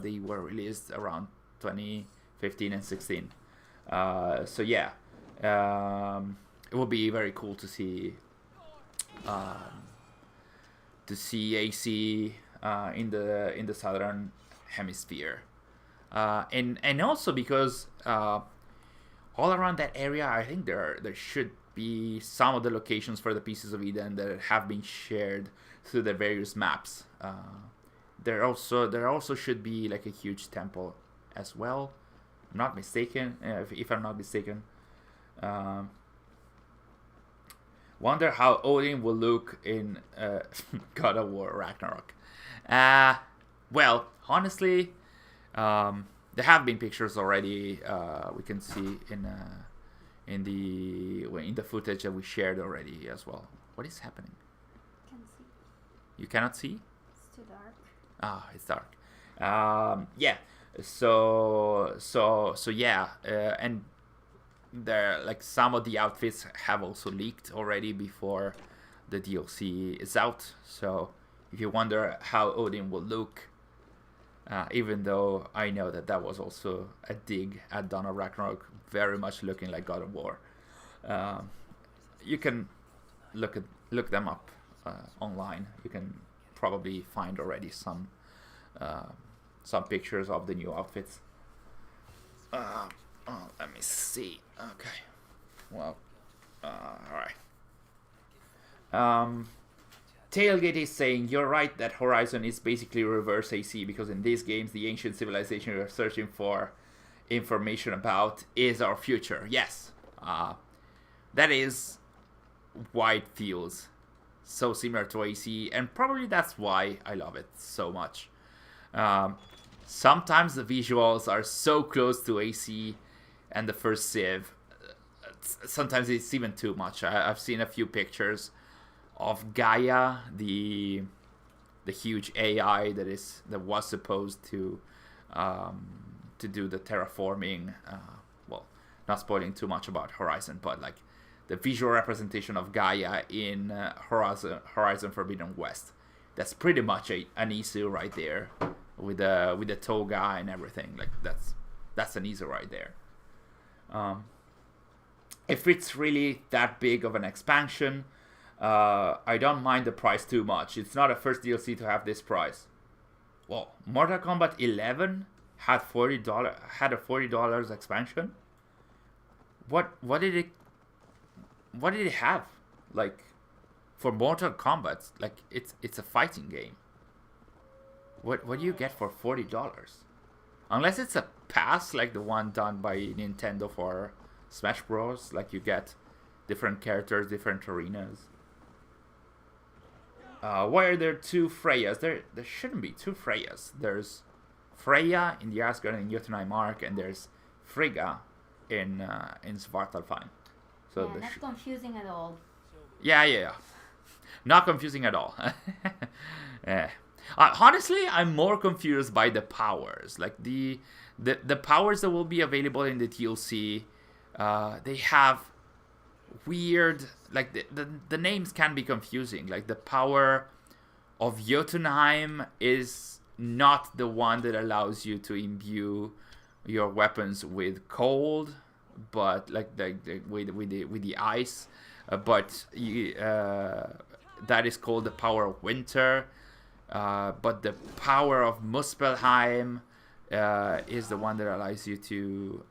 S1: They were released around 2015 and 16. So yeah, it would be very cool to see AC in the Southern Hemisphere, and also because all around that area, I think there should be some of the locations for the Pieces of Eden that have been shared through the various maps. There also should be like a huge temple as well. I'm not mistaken. If I'm not mistaken. Wonder how Odin will look in God of War Ragnarok. Well, honestly, there have been pictures already. We can see in the footage that we shared already as well. What is happening?
S2: Can't see.
S1: You cannot see?
S2: It's too dark.
S1: Ah, it's dark. Yeah. So yeah, and there, like, some of the outfits have also leaked already before the DLC is out. So if you wonder how Odin will look, even though I know that was also a dig at Dawn of Ragnarok, very much looking like God of War. You can look them up online. You can probably find already some pictures of the new outfits. Let me see. Okay. Well, alright. Tailgate is saying, you're right that Horizon is basically reverse AC, because in these games, the ancient civilization you're searching for information about is our future. Yes. That is why it feels so similar to AC, and probably that's why I love it so much. Sometimes the visuals are so close to AC and the first Civ. Sometimes it's even too much. I've seen a few pictures of Gaia, the huge AI that was supposed to do the terraforming. Well, not spoiling too much about Horizon, but like the visual representation of Gaia in Horizon Forbidden West. That's pretty much an Isu right there, with the toga and everything. Like that's an Isu right there. If it's really that big of an expansion, I don't mind the price too much. It's not a first DLC to have this price. Well, Mortal Kombat 11 had a $40 expansion. What did it have? Like for Mortal Kombat, like it's a fighting game. What do you get for $40? Unless it's a pass like the one done by Nintendo for Smash Bros. Like you get different characters, different arenas. Why are there two Freyas? There shouldn't be two Freyas. There's Freya in the Asgard and Jotunheim Arc, and there's Frigga in Svartalfheim.
S2: So yeah, that's confusing at all.
S1: Yeah. Not confusing at all. Yeah. Honestly, I'm more confused by the powers. Like the powers that will be available in the DLC, they have weird, like the names can be confusing. Like the power of Jotunheim is not the one that allows you to imbue your weapons with cold, but like with the ice. But that is called the power of winter. But the power of Muspelheim is the one that allows you to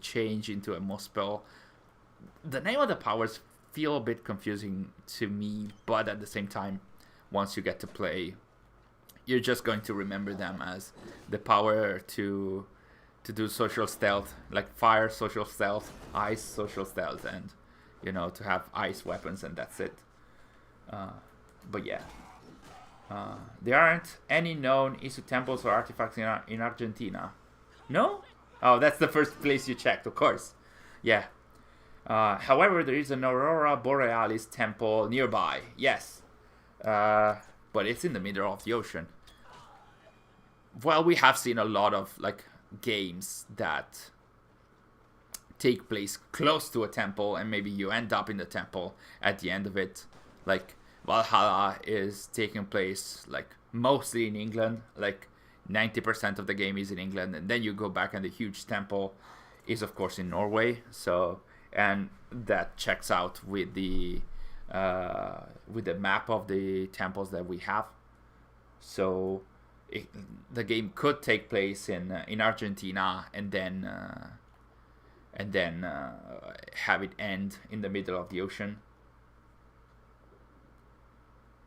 S1: change into a Muspel. The name of the powers feel a bit confusing to me, but at the same time, once you get to play, you're just going to remember them as the power to do social stealth, like fire social stealth, ice social stealth, and to have ice weapons, and that's it. But yeah. There aren't any known Isu temples or artifacts in Argentina. No? Oh, that's the first place you checked, of course. Yeah. However, there is an Aurora Borealis temple nearby. Yes. But it's in the middle of the ocean. Well, we have seen a lot of games that take place close to a temple, and maybe you end up in the temple at the end of it. Like Valhalla is taking place mostly in England, 90% of the game is in England, and then you go back and the huge temple is of course in Norway. So, and that checks out with the map of the temples that we have. So the game could take place in Argentina and then have it end in the middle of the ocean.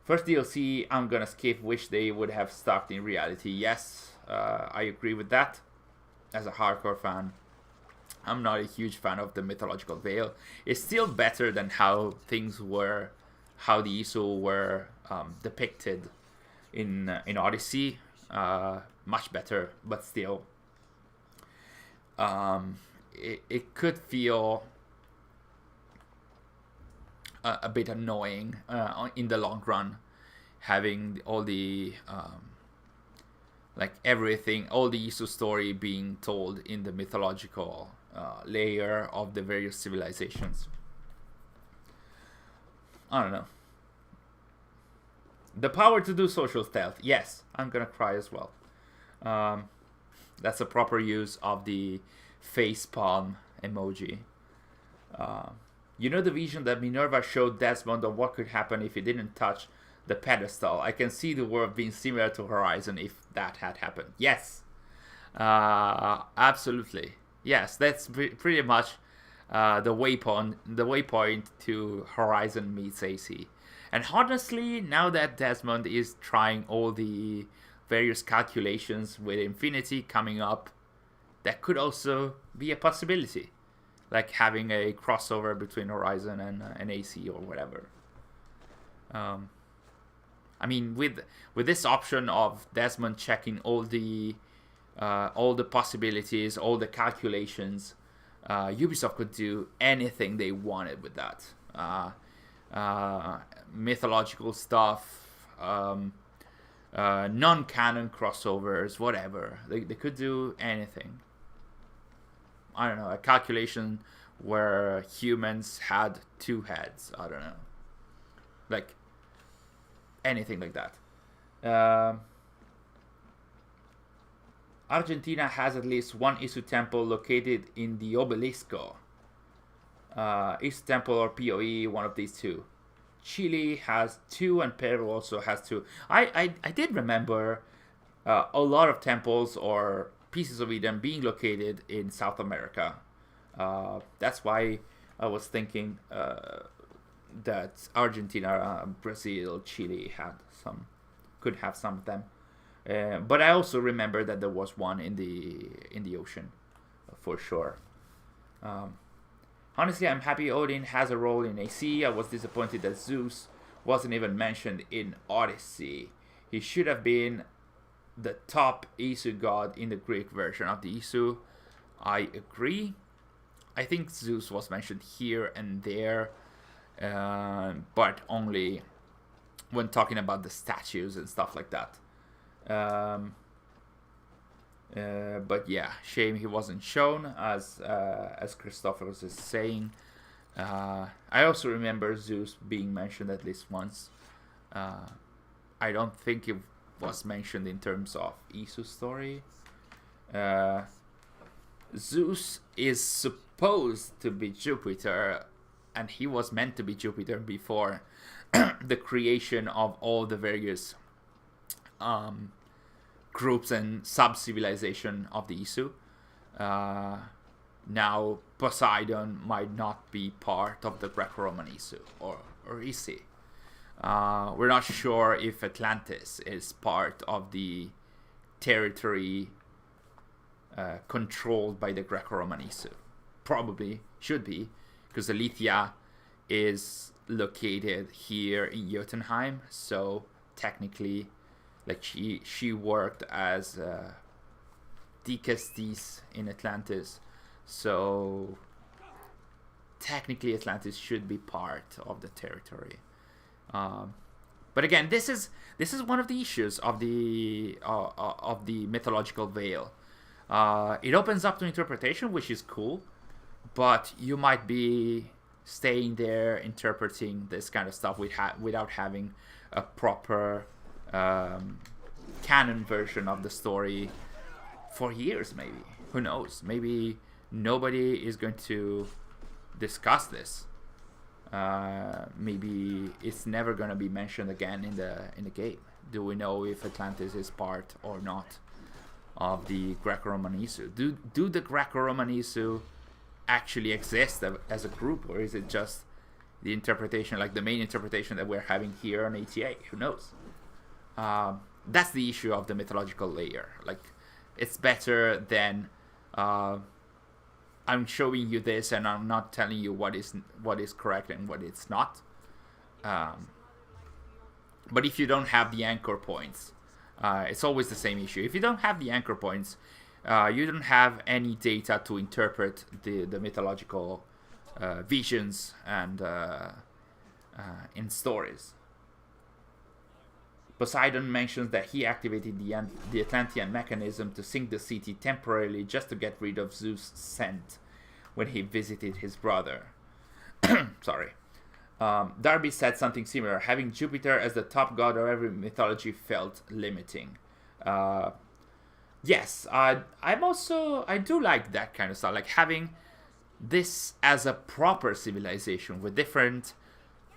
S1: First DLC I'm gonna skip. Wish they would have stuck in reality. Yes, I agree with that. As a hardcore fan, I'm not a huge fan of the mythological veil. It's still better than how things were, how the Isu were depicted in Odyssey. Much better, but still, it could feel a bit annoying in the long run, having all the everything, all the Isu story being told in the mythological layer of the various civilizations. I don't know. The power to do social stealth. Yes, I'm gonna cry as well. That's a proper use of the facepalm emoji. The vision that Minerva showed Desmond of what could happen if he didn't touch the pedestal. I can see the world being similar to Horizon if that had happened. Yes, absolutely. Yes, that's pretty much the waypoint to Horizon meets AC. And honestly, now that Desmond is trying all the various calculations with Infinity coming up, that could also be a possibility. Like having a crossover between Horizon and AC or whatever. I mean, with this option of Desmond checking all the possibilities, all the calculations, Ubisoft could do anything they wanted with that. Mythological stuff, non-canon crossovers, whatever. They could do anything. I don't know, a calculation where humans had two heads. I don't know. Anything like that. Argentina has at least one Isu temple located in the Obelisco. Isu temple or PoE, one of these two. Chile has two and Peru also has two. I did remember a lot of temples or pieces of Eden being located in South America. That's why I was thinking that Argentina, Brazil, Chile could have some of them. But I also remember that there was one in the ocean, for sure. Honestly, I'm happy Odin has a role in AC. I was disappointed that Zeus wasn't even mentioned in Odyssey. He should have been the top Isu god in the Greek version of the Isu. I agree. I think Zeus was mentioned here and there, but only when talking about the statues and stuff like that. But yeah, shame he wasn't shown, as Christophorus is saying. I also remember Zeus being mentioned at least once. I don't think it was mentioned in terms of Isu's story. Zeus is supposed to be Jupiter, and he was meant to be Jupiter before the creation of all the various groups and sub-civilization of the Isu. Now Poseidon might not be part of the Greco-Roman Isu, or is he? We're not sure if Atlantis is part of the territory controlled by the Greco-Roman Isu. Probably should be, because Alethea is located here in Jotunheim, so technically, like she worked as Dicastis in Atlantis, so technically Atlantis should be part of the territory. But again, this is one of the issues of the mythological veil. It opens up to interpretation, which is cool, but you might be staying there interpreting this kind of stuff without having a proper canon version of the story for years, maybe. Who knows? Maybe nobody is going to discuss this. Maybe it's never going to be mentioned again in the game. Do we know if Atlantis is part or not of the Greco-Roman Isu? Do the Greco-Roman Isu actually exist as a group, or is it just the interpretation, like the main interpretation that we're having here on ATA? Who knows? That's the issue of the mythological layer. Like, it's better than I'm showing you this and I'm not telling you what is correct and what it's not. But if you don't have the anchor points, it's always the same issue. If you don't have the anchor points, you don't have any data to interpret the mythological visions and in stories. Poseidon mentions that he activated the Atlantean mechanism to sink the city temporarily just to get rid of Zeus' scent when he visited his brother. Sorry. Darby said something similar. Having Jupiter as the top god of every mythology felt limiting. Yes, I do like that kind of stuff. Like having this as a proper civilization with different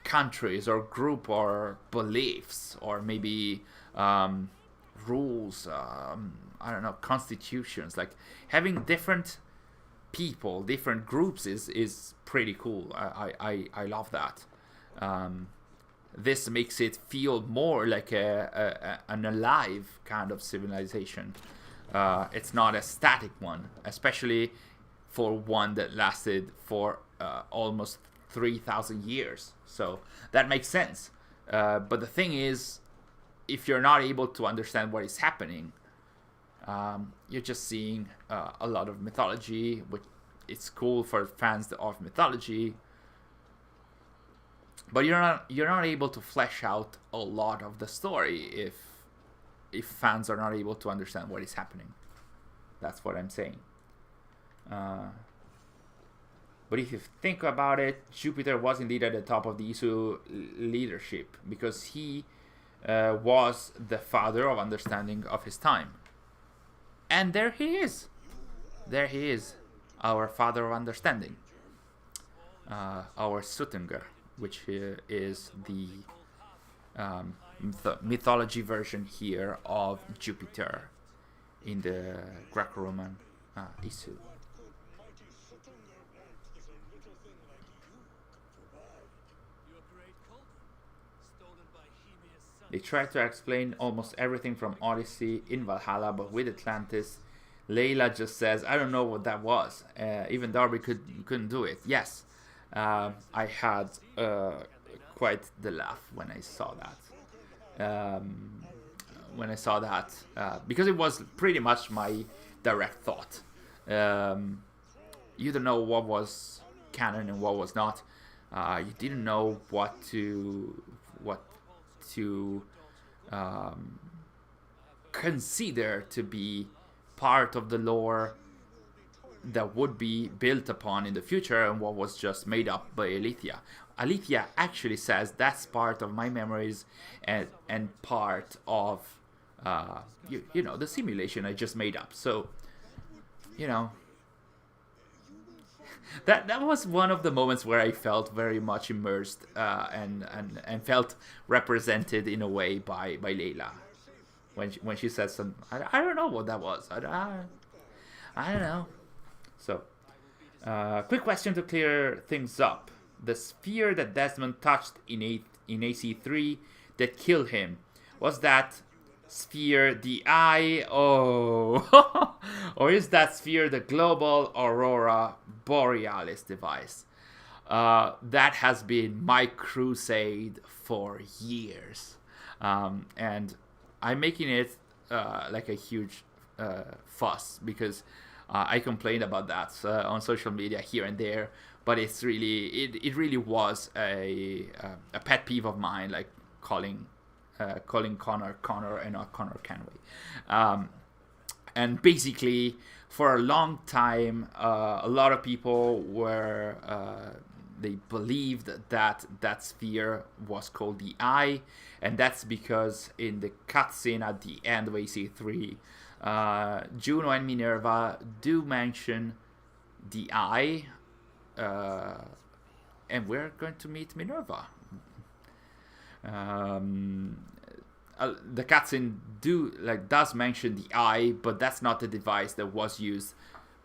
S1: countries or group or beliefs or maybe rules, I don't know, constitutions. Like having different people, different groups is pretty cool. I love that. This makes it feel more like an alive kind of civilization. It's not a static one, especially for one that lasted for almost 3,000 years. So that makes sense. But the thing is, if you're not able to understand what is happening, you're just seeing a lot of mythology, which it's cool for fans of mythology. But you're not able to flesh out a lot of the story if fans are not able to understand what is happening. That's what I'm saying. But if you think about it, Jupiter was indeed at the top of the Isu leadership because he was the father of understanding of his time. And there he is. There he is, our father of understanding. Our Suttungr, which is the mythology version here of Jupiter in the Greco-Roman Isu. They tried to explain almost everything from Odyssey in Valhalla, but with Atlantis, Layla just says, I don't know what that was. Even Darby couldn't do it. Yes, I had quite the laugh when I saw that. Because it was pretty much my direct thought. You don't know what was canon and what was not. You didn't know what to consider to be part of the lore that would be built upon in the future and what was just made up by Alethea. Alethea actually says that's part of my memories and part of the simulation I just made up. So that was one of the moments where I felt very much immersed and felt represented in a way by Layla when she says something. I don't know what that was. I don't know. So, quick question to clear things up: the sphere that Desmond touched in AC3 that killed him, was that sphere the eye? Oh, or is that sphere the global Aurora Borealis device? That has been my crusade for years, and I'm making it like a huge fuss because I complained about that on social media here and there, but it really was a pet peeve of mine, like calling Connor and not Connor Canway. And basically, for a long time, a lot of people were they believed that sphere was called the Eye, and that's because in the cutscene at the end of AC3, Juno and Minerva do mention the Eye, and we're going to meet Minerva. The cutscene does mention the Eye, but that's not the device that was used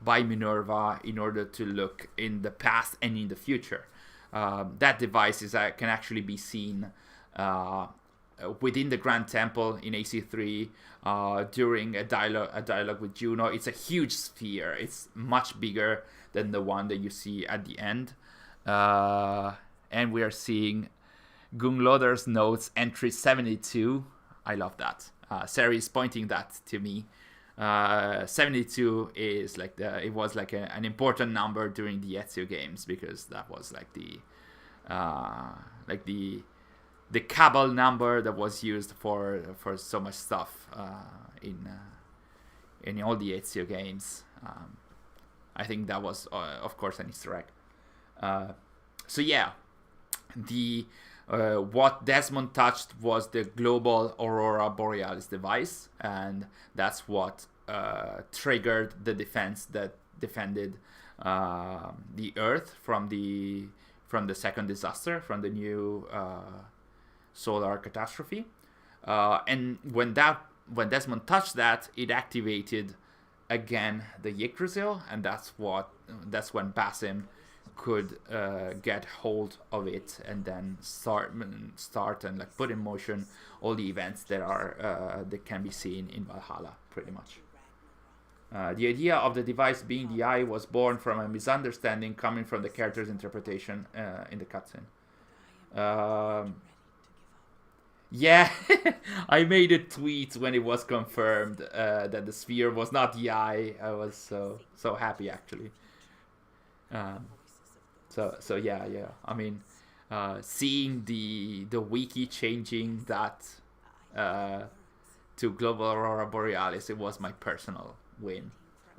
S1: by Minerva in order to look in the past and in the future. That device can actually be seen within the Grand Temple in AC3 during a dialogue with Juno. It's a huge sphere. It's much bigger than the one that you see at the end. And we are seeing Gunglodder's notes, entry 72. I love that. Sary is pointing that to me. 72 is it was an important number during the Ezio games, because that was the Cabal number that was used for so much stuff in all the Ezio games. I think that was of course an Easter egg. So yeah, what Desmond touched was the global Aurora Borealis device, and that's what triggered the defense that defended the Earth from the second disaster, from the new solar catastrophe. And when Desmond touched that, it activated again the Yggdrasil, and that's when Basim could get hold of it and then start and put in motion all the events that can be seen in Valhalla, pretty much. The idea of the device being the Eye was born from a misunderstanding coming from the character's interpretation in the cutscene. Yeah, I made a tweet when it was confirmed that the sphere was not the Eye. I was so happy, actually. So yeah. I mean, seeing the wiki changing that to Global Aurora Borealis, it was my personal win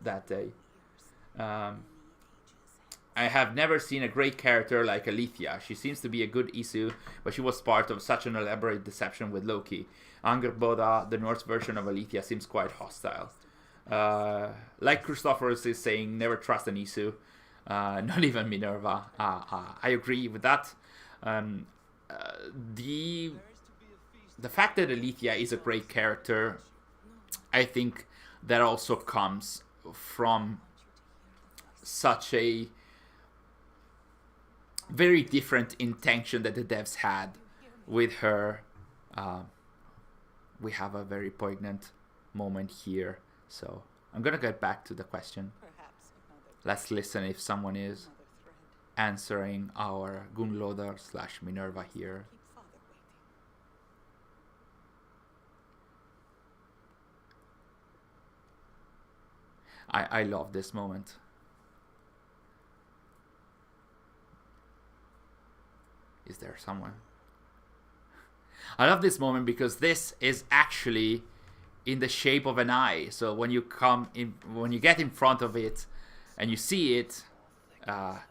S1: that day. I have never seen a great character like Alethea. She seems to be a good Isu, but she was part of such an elaborate deception with Loki. Angerboda, the Norse version of Alethea, seems quite hostile. Like Christophorus is saying, never trust an Isu. Not even Minerva. I agree with that. The fact that Alethea is a great character, I think that also comes from such a very different intention that the devs had with her we have a very poignant moment here. So I'm gonna get back to the question. Let's listen if someone is answering our Gunloader / Minerva here. I love this moment. Is there someone? I love this moment because this is actually in the shape of an eye. So when you get in front of it and you see it,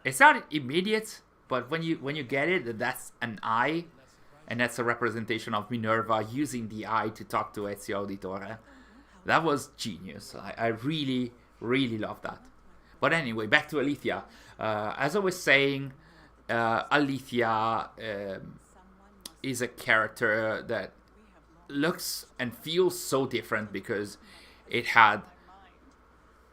S1: it's not immediate, but when you get it, that's an eye, and that's a representation of Minerva using the eye to talk to Ezio Auditore. That was genius. I really, really love that. But anyway, back to Alethea. As I was saying, Alethea is a character that looks and feels so different because it had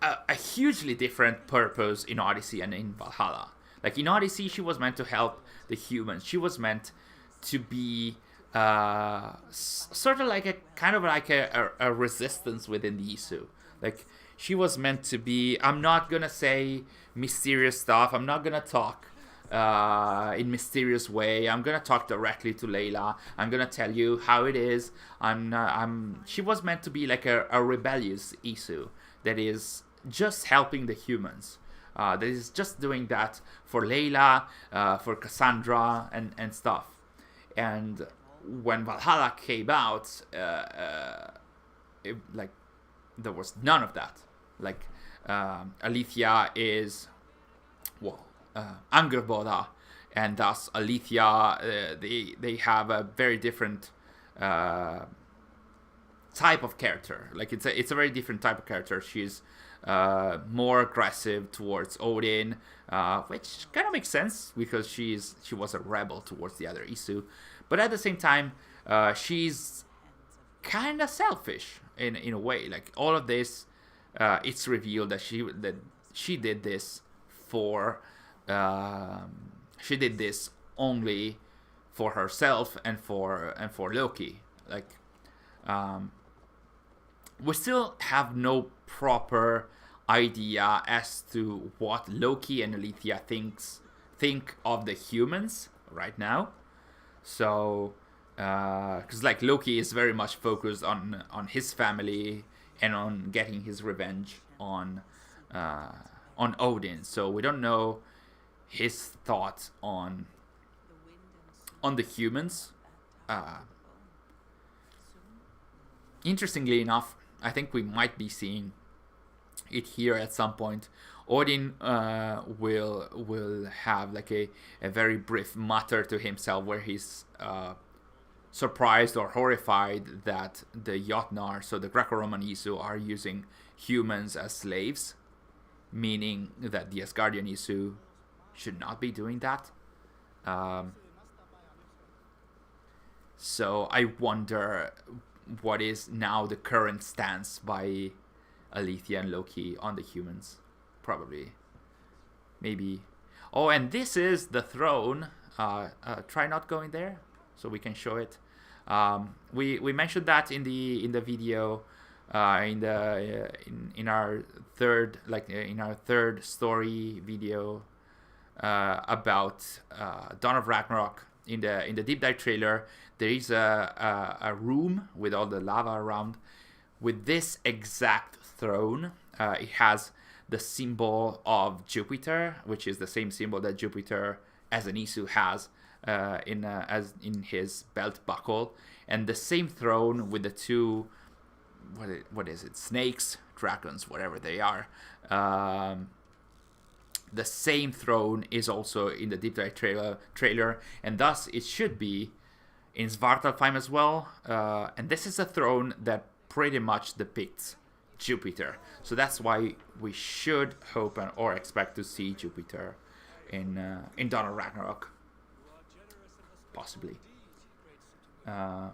S1: a hugely different purpose in Odyssey and in Valhalla. Like in Odyssey, she was meant to help the humans. She was meant to be sort of like a resistance within the Isu. Like she was meant to be. I'm not gonna say mysterious stuff. I'm not gonna talk in mysterious way. I'm gonna talk directly to Layla. I'm gonna tell you how it is. She was meant to be like a rebellious Isu that is just helping the humans. That is just doing that for Layla, for Cassandra, and stuff. And when Valhalla came out, there was none of that. Like Alethea is Angerboda, and thus Alethea, they have a very different type of character. Like it's a very different type of character. She's more aggressive towards Odin, which kind of makes sense because she was a rebel towards the other Isu, but at the same time, she's kind of selfish in a way. Like all of this, it's revealed that she did this for. She did this only for herself and for Loki. Like, we still have no proper idea as to what Loki and Alethea think of the humans right now. So, because like Loki is very much focused on his family and on getting his revenge on Odin. So we don't know his thoughts on the humans. Interestingly enough, I think we might be seeing it here at some point. Odin will have like a very brief mutter to himself where he's surprised or horrified that the Jotnar, so the Greco-Roman Isu, are using humans as slaves, meaning that the Asgardian Isu should not be doing that. So I wonder what is now the current stance by Alethea and Loki on the humans. Probably. Maybe. Oh, and this is the throne. Try not going there so we can show it. We mentioned that in the video, in our third story video about Dawn of Ragnarok. In the deep dive trailer, there is a room with all the lava around with this exact throne. It has the symbol of Jupiter, which is the same symbol that Jupiter as an Isu has as in his belt buckle, and the same throne with the two what is it, snakes, dragons, whatever they are. The same throne is also in the deep dive trailer, and thus it should be in Svartalfheim as well. And this is a throne that pretty much depicts Jupiter, so that's why we should hope or expect to see Jupiter in Dawn of Ragnarok, possibly. I'm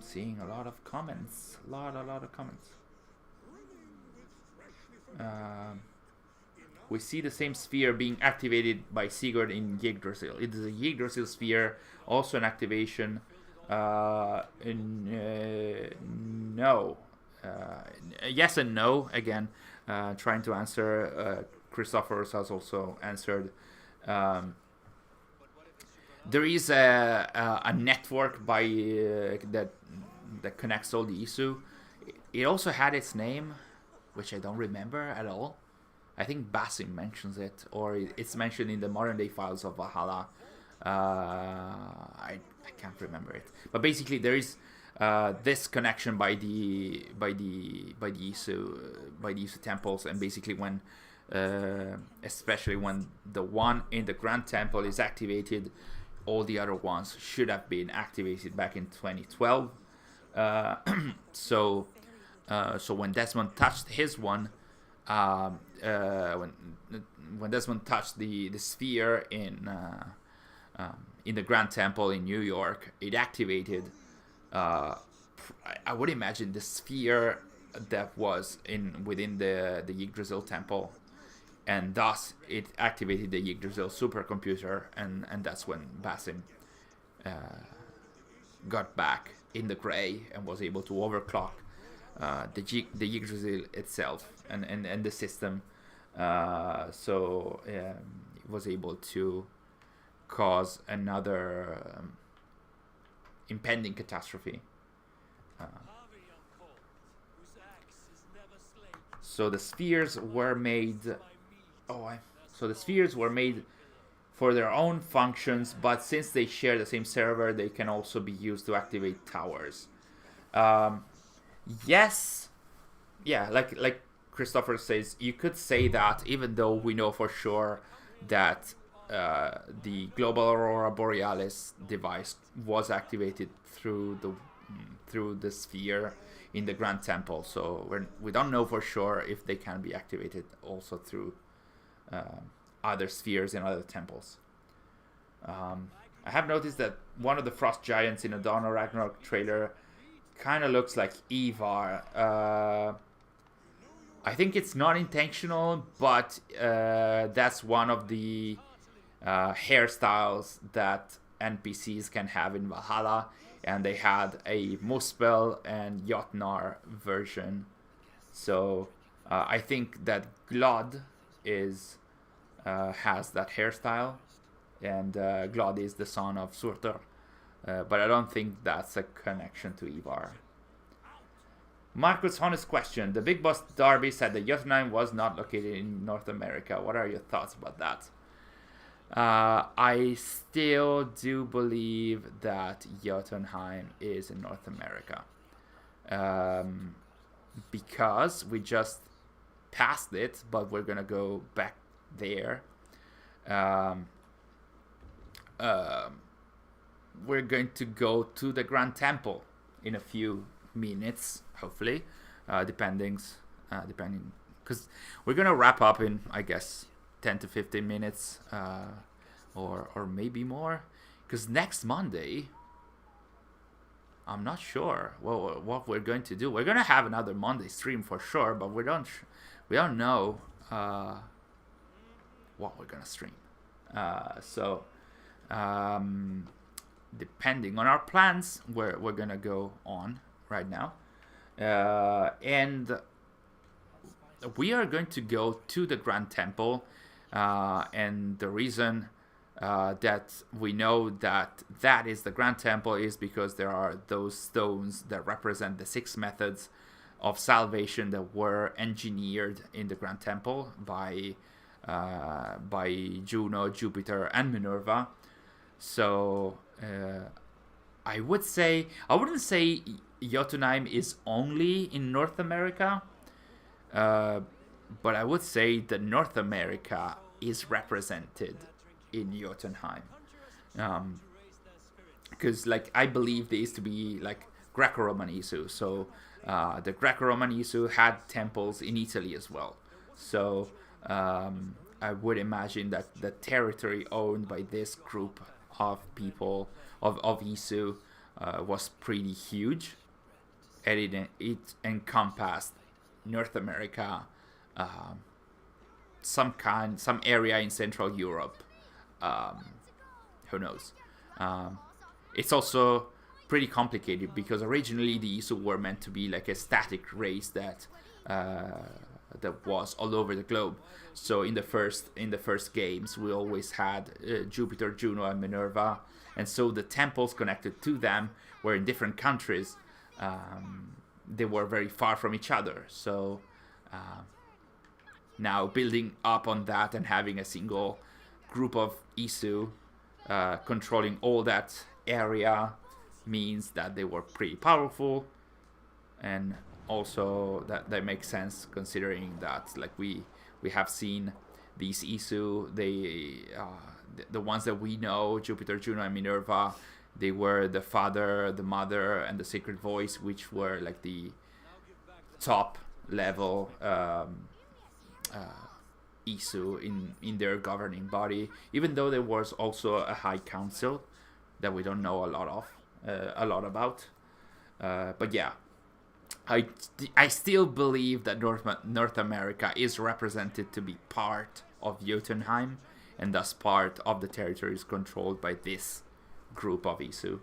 S1: seeing a lot of comments, a lot of comments. we see the same sphere being activated by Sigurd in Yggdrasil. It is a Yggdrasil sphere, also an activation. No. Yes and no. Again, trying to answer. Christophorus has also answered. There is a network by that connects all the Isu. It also had its name, which I don't remember at all. I think Basim mentions it, or it's mentioned in the modern day files of Valhalla. I can't remember it, but basically there is this connection by the Isu temples, and basically when especially when the one in the Grand Temple is activated, all the other ones should have been activated back in 2012. So when Desmond touched his one, when Desmond touched the sphere in the Grand Temple in New York, it activated. I would imagine the sphere that was within the Yggdrasil temple, and thus it activated the Yggdrasil supercomputer, and that's when Basim got back in the gray and was able to overclock the Yggdrasil itself and the system. So it was able to cause another impending catastrophe. So the spheres were made. So the spheres were made for their own functions, but since they share the same server, they can also be used to activate towers. Yes, yeah, like Christopher says, you could say that, even though we know for sure that the global Aurora Borealis device was activated through the sphere in the Grand Temple. So we don't know for sure if they can be activated also through other spheres in other temples. I have noticed that one of the frost giants in the Dawn of Ragnarok trailer kind of looks like Eivor. I think it's not intentional, but that's one of the hairstyles that NPCs can have in Valhalla, and they had a Muspel and Jotnar version. So I think that Glod has that hairstyle, and Glod is the son of Surtur, but I don't think that's a connection to Eivor. Markuz' honest question: the Big Boss Darby said that Jotunheim was not located in North America. What are your thoughts about that? I still do believe that Jotunheim is in North America, because we just passed it, but we're gonna go back there. We're going to go to the Grand Temple in a few minutes, hopefully, depending, because we're gonna wrap up in, I guess, 10 to 15 minutes, or maybe more, because next Monday, I'm not sure what we're going to do. We're gonna have another Monday stream for sure, but we don't know what we're gonna stream. So depending on our plans, we're gonna go on right now, and we are going to go to the Grand Temple, and the reason that we know that is the Grand Temple is because there are those stones that represent the 6 methods of salvation that were engineered in the Grand Temple by Juno, Jupiter, and Minerva. So I wouldn't say Jotunheim is only in North America, but I would say that North America is represented in Jotunheim, because I believe there used to be Greco-Roman Isu, so the Greco-Roman Isu had temples in Italy as well. So I would imagine that the territory owned by this group of people of Isu was pretty huge, and it encompassed North America some area in Central Europe. Who knows? It's also pretty complicated because originally the Isu were meant to be like a static race that was all over the globe. So in the first games, we always had Jupiter, Juno, and Minerva, and so the temples connected to them were in different countries. They were very far from each other. So now building up on that and having a single group of Isu controlling all that area means that they were pretty powerful, and also that makes sense considering that like we have seen these Isu, the ones that we know, Jupiter, Juno, and Minerva, they were the father, the mother, and the sacred voice, which were like the top level Isu in their governing body, even though there was also a high council that we don't know a lot about. But yeah, I still believe that North America is represented to be part of Jotunheim, and thus part of the territories controlled by this group of Isu.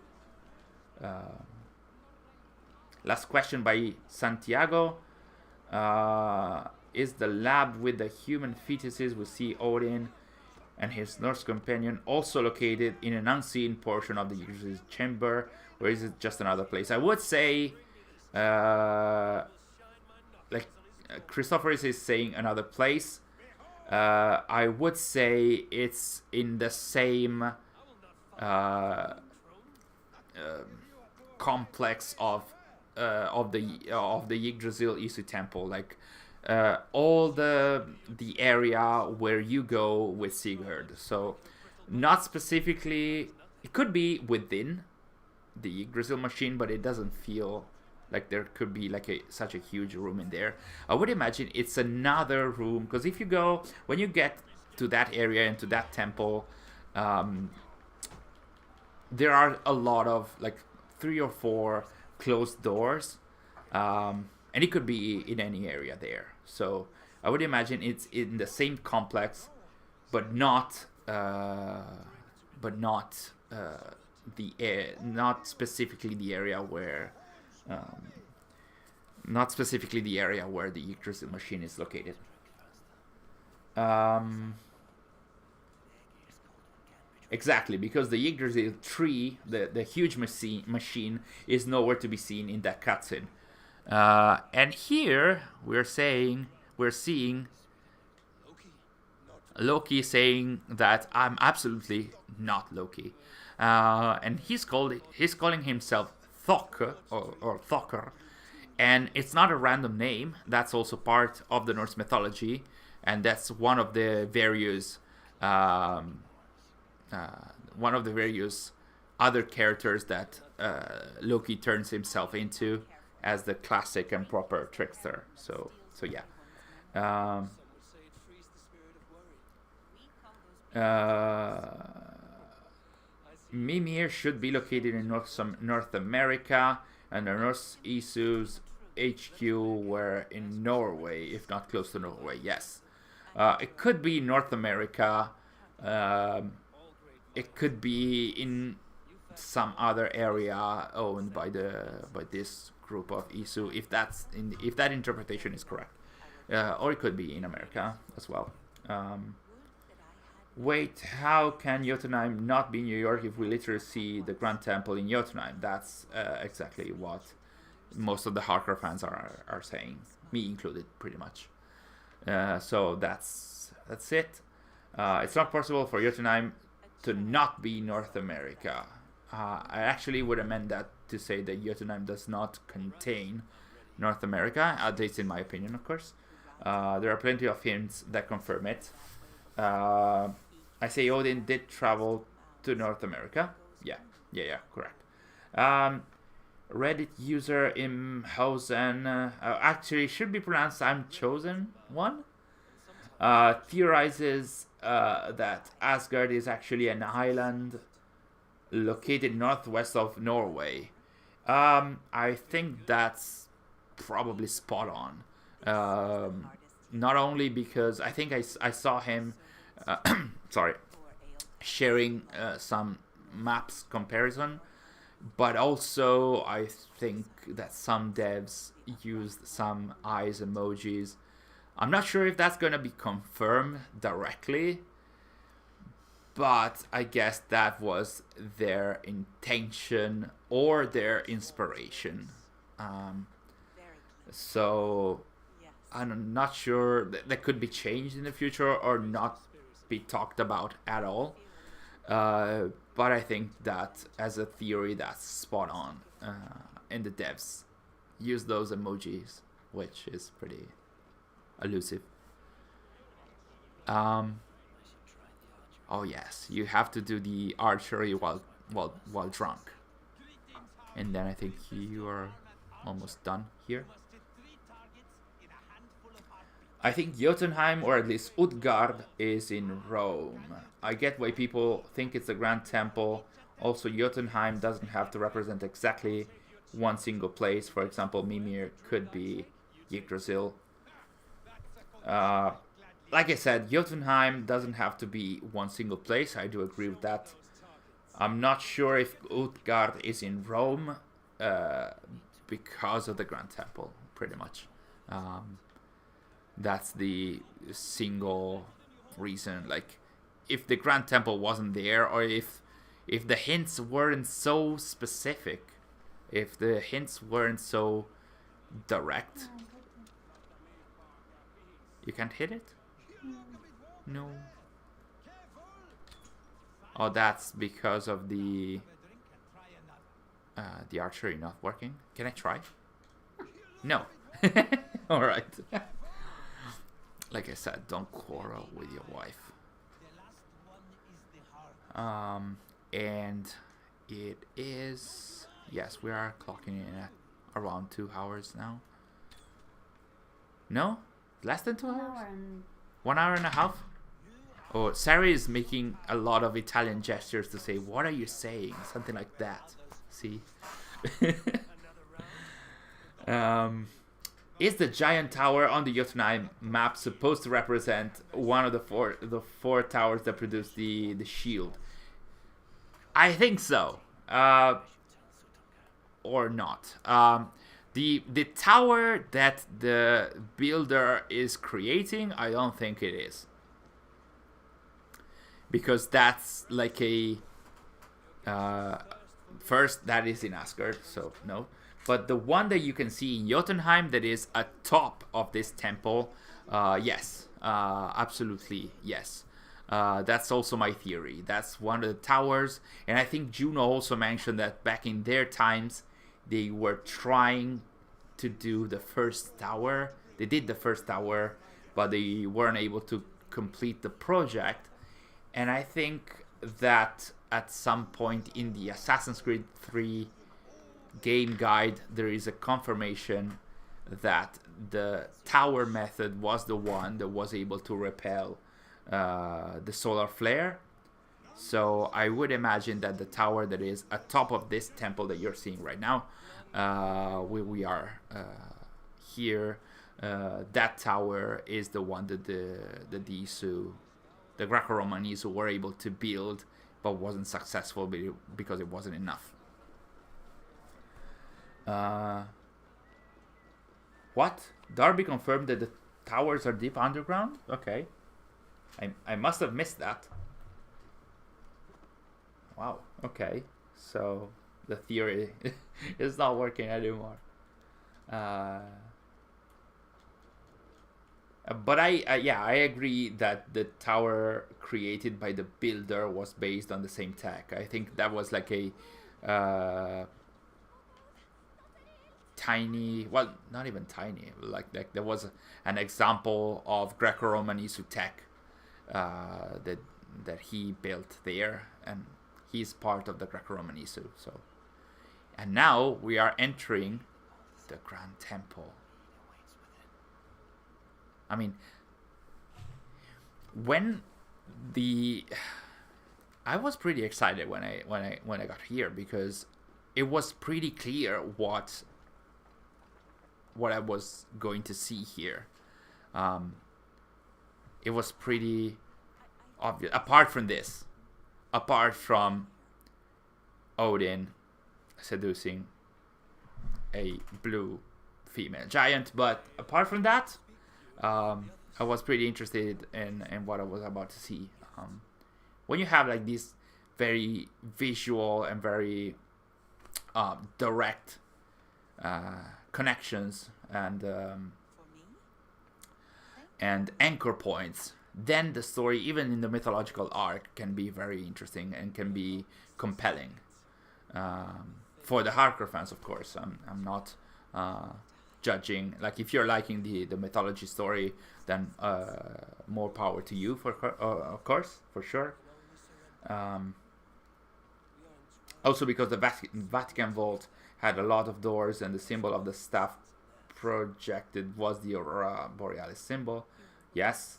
S1: Last question by Santiago. Is the lab with the human fetuses we see Odin and his Norse companion also located in an unseen portion of the Yggdrasil chamber, or is it just another place? I would say, like Christophorus is saying another place. I would say it's in the same complex of the Yggdrasil Isu temple, like all the area where you go with Sigurd. So not specifically, it could be within the Yggdrasil machine, but it doesn't feel like there could be like such a huge room in there. I would imagine it's another room, because if you go, when you get to that area and to that temple, there are a lot of like 3 or 4 closed doors, and it could be in any area there. So I would imagine it's in the same complex, but not not specifically the area where the Yggdrasil machine is located. Exactly, because the Yggdrasil tree, the huge machine, is nowhere to be seen in that cutscene. And here we're seeing Loki saying that I'm absolutely not Loki, and he's calling himself Thok or Thoker, and it's not a random name. That's also part of the Norse mythology, and that's one of the various other characters that Loki turns himself into as the classic and proper trickster. So yeah. Mimir should be located in North America, and the Norse Isu's HQ were in Norway, if not close to Norway. Yes, it could be North America. It could be in some other area owned by this group of Isu, if that interpretation is correct, or it could be in America as well. Wait, how can Jotunheim not be New York if we literally see the Grand Temple in Jotunheim? That's exactly what most of the hardcore fans are saying, me included, pretty much. So that's it. It's not possible for Jotunheim to not be North America. I actually would amend that to say that Jotunheim does not contain North America, at least in my opinion, of course. There are plenty of hints that confirm it. I say Odin did travel to North America. Yeah, correct. Reddit user Imhausen, actually should be pronounced I'm Chosen One, theorizes that Asgard is actually an island located northwest of Norway. I think that's probably spot on. not only because I think I saw him, sorry, sharing some maps comparison, but also I think that some devs used some eyes emojis. I'm not sure if that's going to be confirmed directly, but I guess that was their intention or their inspiration. So I'm not sure that could be changed in the future or not be talked about at all. But I think that as a theory, that's spot on. And the devs use those emojis, which is pretty elusive. Oh yes, you have to do the archery while drunk. And then I think you are almost done here. I think Jotunheim, or at least Utgard, is in Rome. I get why people think it's the Grand Temple. Also, Jotunheim doesn't have to represent exactly one single place. For example, Mimir could be Yggdrasil. Like I said, Jotunheim doesn't have to be one single place. I do agree with that. I'm not sure if Utgard is in Rome because of the Grand Temple, pretty much. That's the single reason. Like, if the Grand Temple wasn't there, or if the hints weren't so specific, if the hints weren't so direct. You can't hit it? No. Oh, that's because of the archery not working. Can I try? No. All right. Like I said, don't quarrel with your wife. And it is, yes, we are clocking in at around 2 hours now. No? Less than 2 hours? 1 hour and a half? Oh, Sary is making a lot of Italian gestures to say, what are you saying? Something like that. See? Is the giant tower on the Jotunheim map supposed to represent one of the four towers that produce the shield? I think so. Or not. The tower that the builder is creating, I don't think it is. Because that's like a... first, that is in Asgard, so no. But the one that you can see in Jotunheim that is atop of this temple, yes. Absolutely, yes. That's also my theory. That's one of the towers. And I think Juno also mentioned that back in their times, they were trying to do the first tower. They did the first tower, but they weren't able to complete the project. And I think that at some point in the Assassin's Creed 3 game guide, there is a confirmation that the tower method was the one that was able to repel the solar flare. So I would imagine that the tower that is atop of this temple that you're seeing right now, where we are here, that tower is the one that the Greco-Roman Isu were able to build, but wasn't successful because it wasn't enough. What? Darby confirmed that the towers are deep underground? Okay. I must have missed that. Wow, okay. So the theory is not working anymore. But I agree that the tower created by the builder was based on the same tech. I think that was like a tiny, well, not even tiny, like there was an example of Greco-Roman Isu tech that he built there, and he's part of the Greco-Roman Isu. So, and now we are entering the Grand Temple. I mean, I was pretty excited when I got here, because it was pretty clear what I was going to see here. it was pretty obvious. Apart from Odin seducing a blue female giant, but apart from that, I was pretty interested in what I was about to see. When you have like these very visual and very direct connections and anchor points, then the story, even in the mythological arc, can be very interesting and can be compelling. For the hardcore fans, of course, I'm not judging. Like, if you're liking the mythology story, then more power to you, of course, for sure. Also, because the Vatican Vault had a lot of doors, and the symbol of the staff projected was the Aurora Borealis symbol. Yes,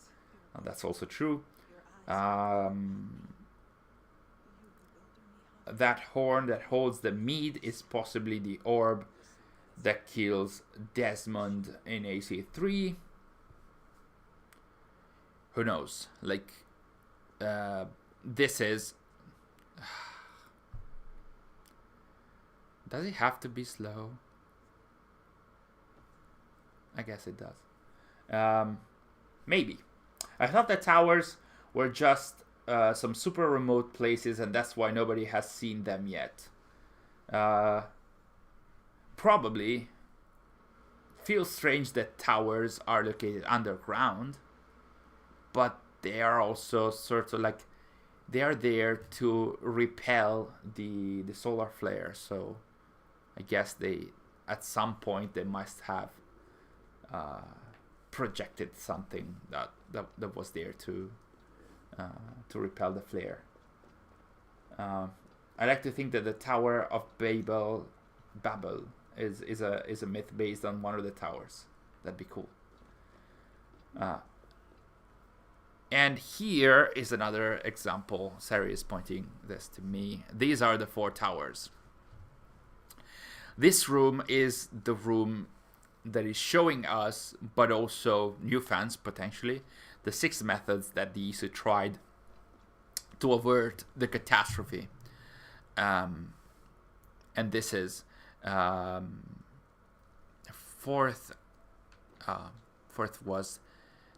S1: that's also true. That horn that holds the mead is possibly the orb that kills Desmond in AC3. Who knows? Like, this is... Does it have to be slow? I guess it does. Maybe. I thought the towers were just some super remote places, and that's why nobody has seen them yet. Probably feels strange that towers are located underground, but they are also sort of like, they are there to repel the solar flare. So I guess they, at some point, they must have projected something that was there to repel the flare. I like to think that the Tower of Babel is a myth based on one of the towers. That'd be cool. And here is another example. Sary is pointing this to me. These are the 4 towers. This room is the room that is showing us, but also new fans potentially, the 6 methods that the Isu tried to avert the catastrophe. And this is fourth was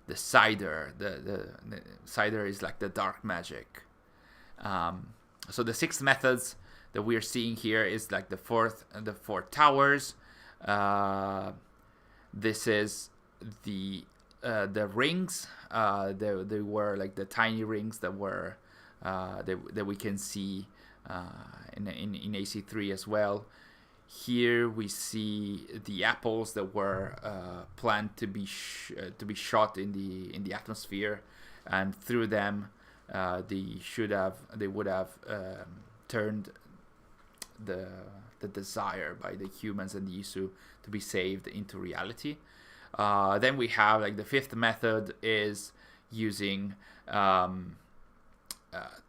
S1: the cider. The cider is like the dark magic. So the 6 methods that we are seeing here is like the 4 towers. This is the rings. They were like the tiny rings that were that we can see in AC3 as well. Here we see the apples that were planned to be shot in the atmosphere, and through them they would have turned the desire by the humans and the Isu to be saved into reality. Then we have like the 5th method is using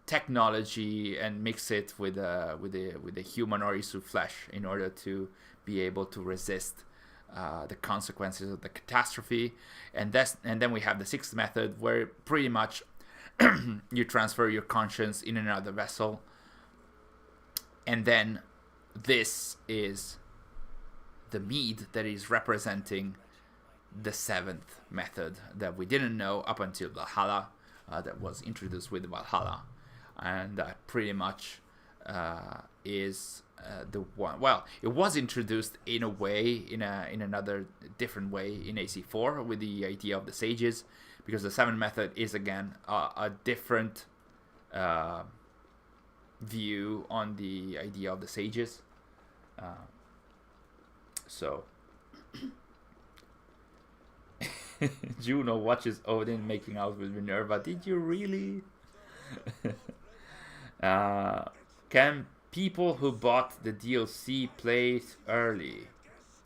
S1: technology and mix it with the human or Isu flesh in order to be able to resist the consequences of the catastrophe. And then we have the 6th method, where pretty much you transfer your conscience in another vessel. And then this is the mead that is representing the 7th method that we didn't know up until Valhalla, that was introduced with Valhalla, and that pretty much is the one. Well, it was introduced in a way, in another different way in AC4 with the idea of the sages, because the 7th method is again a different view on the idea of the sages. So Juno watches Odin making out with Minerva. Did you really? Can people who bought the DLC play it early?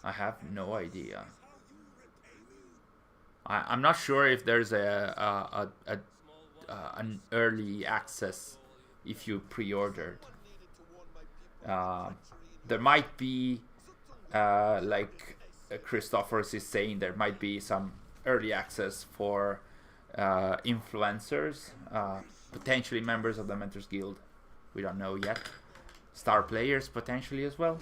S1: I have no idea. I'm not sure if there's an early access if you pre-ordered. There might be, like Christophorus is saying, there might be some early access for influencers, potentially members of the Mentors Guild. We don't know yet. Star players potentially as well.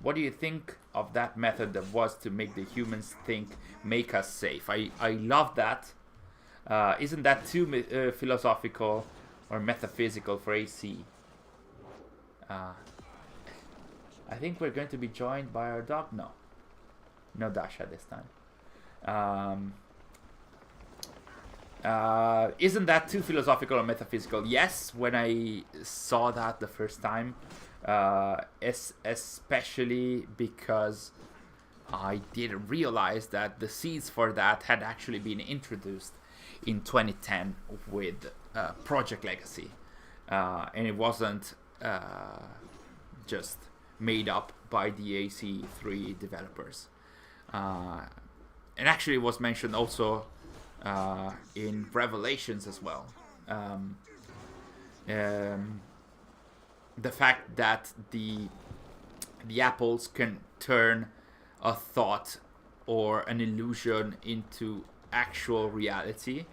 S1: What do you think of that method that was to make the humans think, make us safe? I love that. Isn't that too philosophical or metaphysical for AC? I think we're going to be joined by our dog. No Dasha this time. Isn't that too philosophical or metaphysical? Yes, when I saw that the first time, especially because I didn't realize that the seeds for that had actually been introduced in 2010 with Project Legacy, and it wasn't just made up by the AC3 developers. And actually it was mentioned also in Revelations as well. The fact that the apples can turn a thought or an illusion into actual reality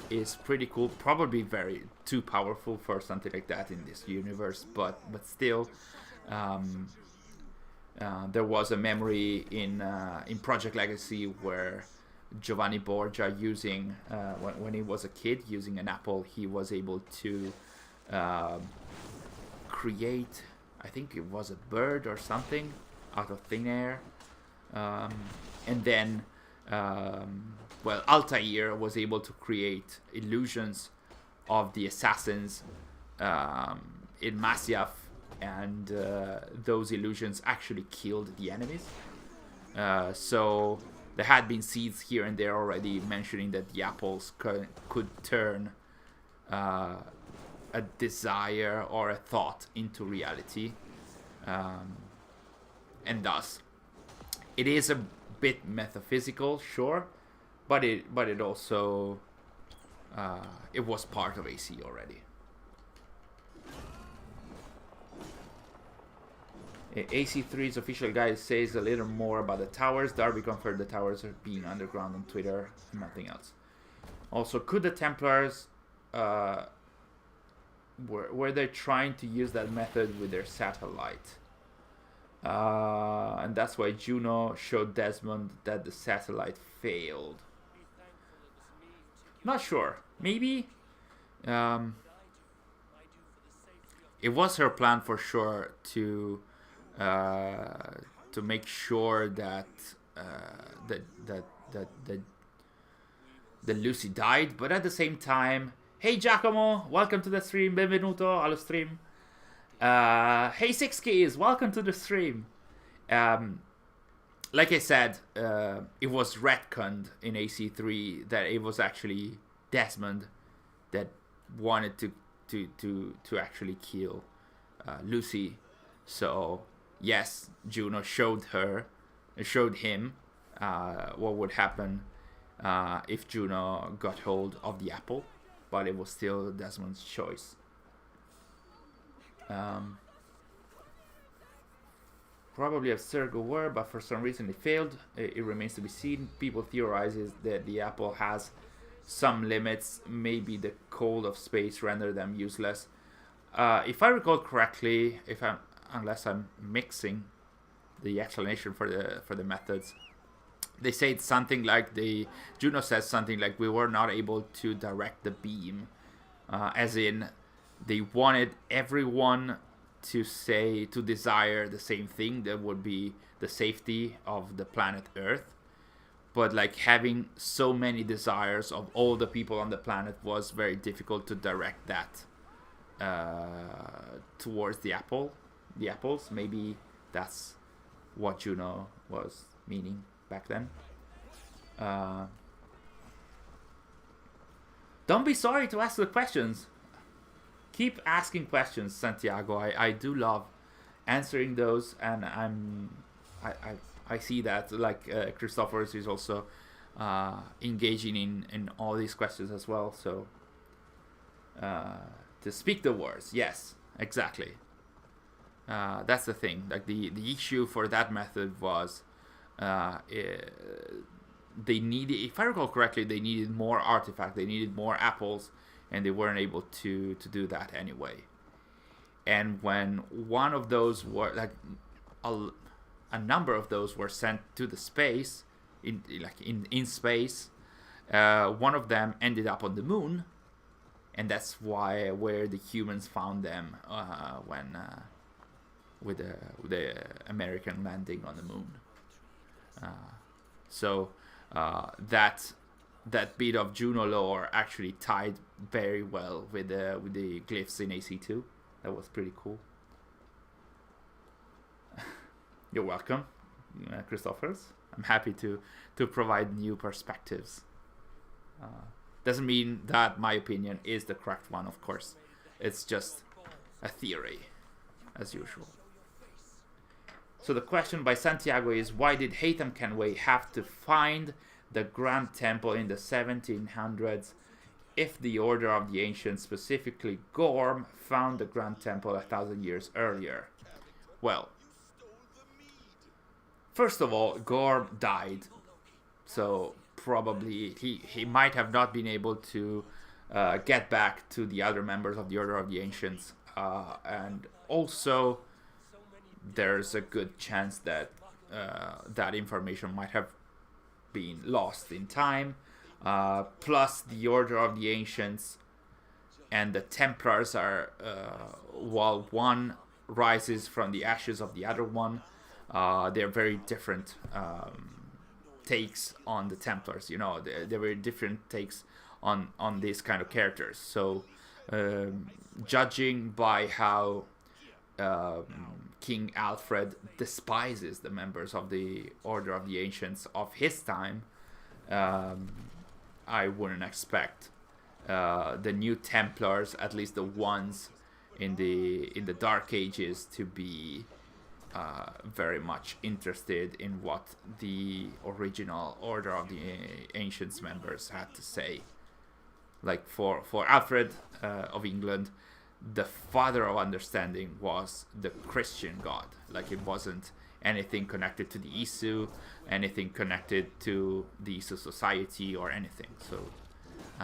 S1: is pretty cool. Probably very too powerful for something like that in this universe, but still, there was a memory in Project Legacy where Giovanni Borgia, using when he was a kid, using an apple, he was able to create, I think it was a bird or something out of thin air, and then Altair was able to create illusions of the assassins in Masyaf, and those illusions actually killed the enemies. So there had been seeds here and there already mentioning that the apples could turn a desire or a thought into reality, and thus it is a bit metaphysical, sure, but it also it was part of AC already. AC3's official guide says a little more about the towers. Darby confirmed the towers are being underground on Twitter and nothing else. Also, could the Templars were they trying to use that method with their satellite? And that's why Juno showed Desmond that the satellite failed. Not sure. Maybe it was her plan for sure to make sure that Lucy died, but at the same time, hey Giacomo, welcome to the stream. Benvenuto allo stream. Hey Six Keys, welcome to the stream. Like I said, it was retconned in AC3 that it was actually Desmond that wanted to actually kill Lucy. So yes, Juno showed him what would happen if Juno got hold of the apple, but it was still Desmond's choice. Probably a Sergo were, but for some reason it failed. It remains to be seen. People theorizes that the apple has some limits. Maybe the cold of space render them useless. If I recall correctly, unless I'm mixing the explanation for the methods, they say it's something like Juno says something like we were not able to direct the beam, as in they wanted everyone to desire the same thing, that would be the safety of the planet Earth, but like having so many desires of all the people on the planet was very difficult to direct that towards the apples. Maybe that's what Juno was meaning back then. Don't be sorry to ask the questions. Keep asking questions, Santiago. I do love answering those, and I see that like Christophorus is also engaging in all these questions as well. So to speak the words, yes, exactly. That's the thing. Like the issue for that method was they needed, if I recall correctly, they needed more artifacts, they needed more apples, and they weren't able to do that anyway. And when one of those were, like, a number of those were sent to the space, in space, one of them ended up on the moon, and that's where the humans found them when with the American landing on the moon. So that bit of Juno lore actually tied very well with the glyphs in AC2. That was pretty cool. You're welcome, Christophers. I'm happy to provide new perspectives. Doesn't mean that my opinion is the correct one, of course. It's just a theory, as usual. So the question by Santiago is, why did Haytham Kenway have to find the Grand Temple in the 1700s if the Order of the Ancients, specifically Gorm, found the Grand Temple 1,000 years earlier? Well, first of all, Gorm died, so probably he might have not been able to get back to the other members of the Order of the Ancients, and also there's a good chance that that information might have been lost in time. Plus, the Order of the Ancients and the Templars are, while one rises from the ashes of the other one, they're very different takes on the Templars. You know, they're very different takes on these kind of characters. So, judging by how King Alfred despises the members of the Order of the Ancients of his time, I wouldn't expect the new Templars, at least the ones in the Dark Ages, to be very much interested in what the original Order of the Ancients members had to say. Like for Alfred of England, the father of understanding was the Christian God. Like, it wasn't anything connected to the Isu, anything connected to the Isu society or anything. So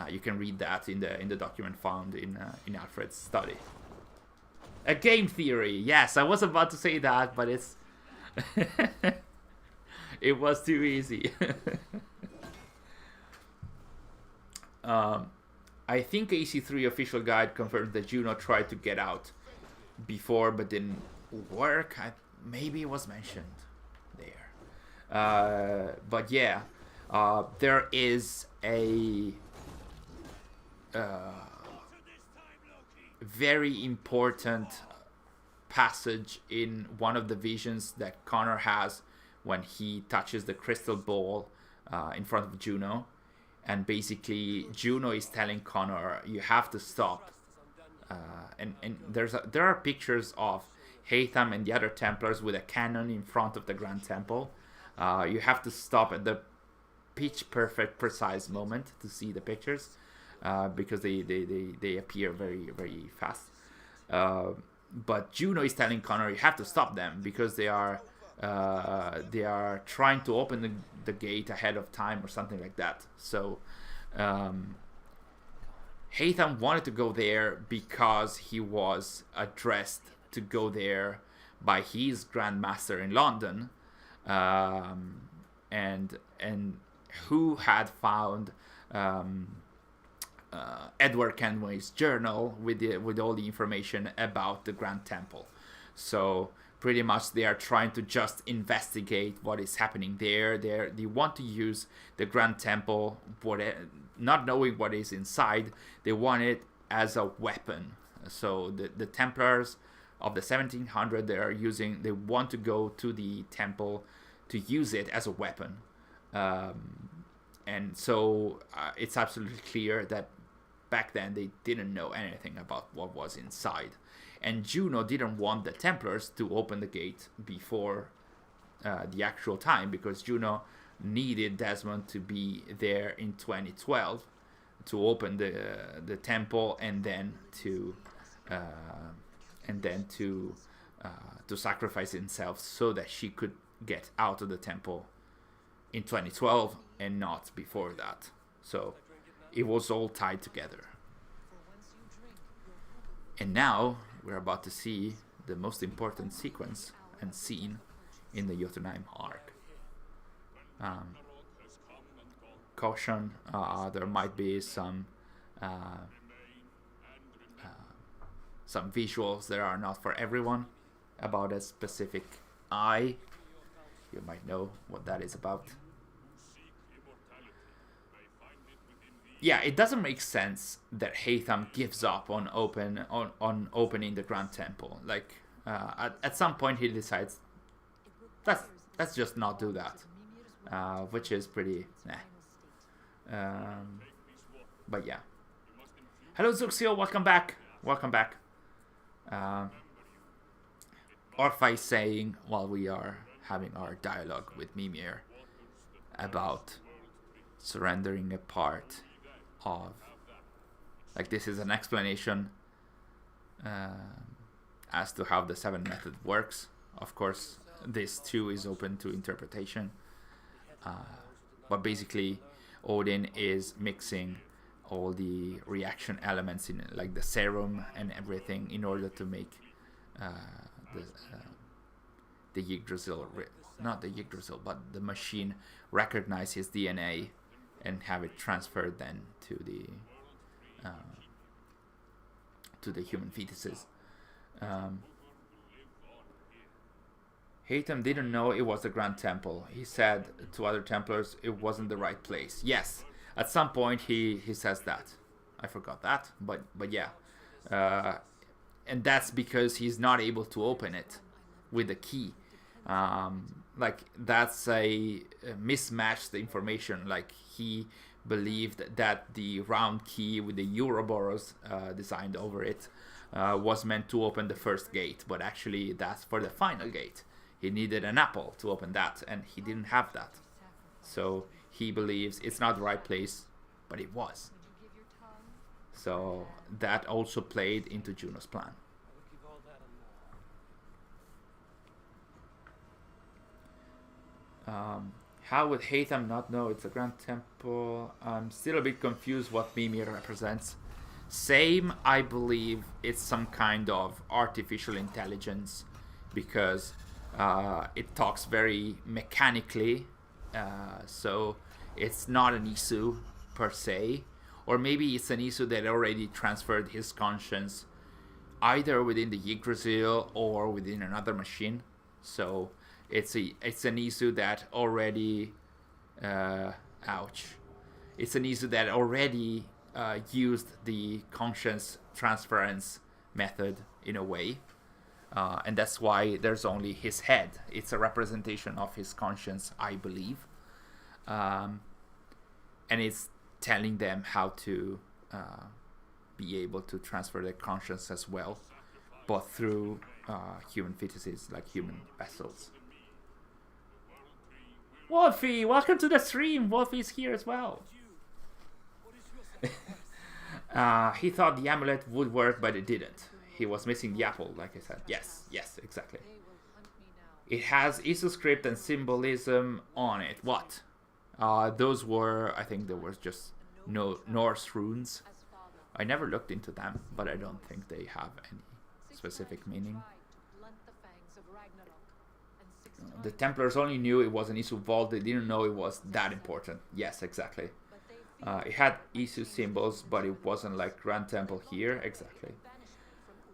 S1: you can read that in the document found in Alfred's study. A game theory. Yes, I was about to say that, but it's it was too easy. I think AC3 official guide confirmed that Juno tried to get out before but didn't work. Maybe it was mentioned there. But yeah, there is a very important passage in one of the visions that Connor has when he touches the crystal ball in front of Juno. And basically, Juno is telling Connor, you have to stop. And there are pictures of Haytham and the other Templars with a cannon in front of the Grand Temple. You have to stop at the pitch perfect, precise moment to see the pictures, because they appear very, very fast. But Juno is telling Connor, you have to stop them because they are trying to open the gate ahead of time or something like that. So Haytham wanted to go there because he was addressed to go there by his Grandmaster in London, and who had found Edward Kenway's journal with all the information about the Grand Temple. So pretty much they are trying to just investigate what is happening there. They want to use the Grand Temple, not knowing what is inside. They want it as a weapon. So the Templars of the 1700s, they want to go to the temple to use it as a weapon. And so it's absolutely clear that back then they didn't know anything about what was inside. And Juno didn't want the Templars to open the gate before the actual time, because Juno needed Desmond to be there in 2012 to open the temple, and then to sacrifice himself so that she could get out of the temple in 2012 and not before that. So it was all tied together. And now we're about to see the most important sequence and scene in the Jotunheim arc. Caution, there might be some visuals that are not for everyone about a specific eye. You might know what that is about. Yeah, it doesn't make sense that Hatham gives up on opening the Grand Temple. Like at some point he decides let's just not do that, which is pretty but yeah. Hello Zuxio, welcome back. Orpha is saying, while we are having our dialogue with Mimir about surrendering a part of, like, this is an explanation as to how the 7 method works. Of course, this too is open to interpretation, but basically Odin is mixing all the reaction elements in, like the serum and everything, in order to make the Yggdrasil, not the Yggdrasil, but the machine recognize his DNA and have it transferred then to the human fetuses. Hatham didn't know it was the Grand Temple. He said to other Templars it wasn't the right place. Yes, at some point he says that. I forgot that, but yeah. And that's because he's not able to open it with the key. Like, that's a mismatched information. Like, he believed that the round key with the Ouroboros designed over it was meant to open the first gate, but actually that's for the final gate. He needed an apple to open that, and he didn't have that. So he believes it's not the right place, but it was. So that also played into Juno's plan. How would Hatham not know it's a Grand Temple? I'm still a bit confused what Mimir represents. Same, I believe it's some kind of artificial intelligence, because it talks very mechanically, so it's not an Isu per se, or maybe it's an Isu that already transferred his conscience either within the Yggdrasil or within another machine. So it's an Isu that already it's an Isu that already used the conscience transference method in a way. And that's why there's only his head. It's a representation of his conscience, I believe. And it's telling them how to be able to transfer their conscience as well, but through human fetuses, like human vessels. Wolfie, welcome to the stream. Wolfie's here as well. He thought the amulet would work, but it didn't. He was missing the apple, like I said. Yes, exactly. It has Isu script and symbolism on it. What? Those were, I think there was just Norse runes. I never looked into them, but I don't think they have any specific meaning. The Templars only knew it was an Isu vault. They didn't know it was that important. Yes, exactly. It had Isu symbols, but it wasn't like Grand Temple here. Exactly.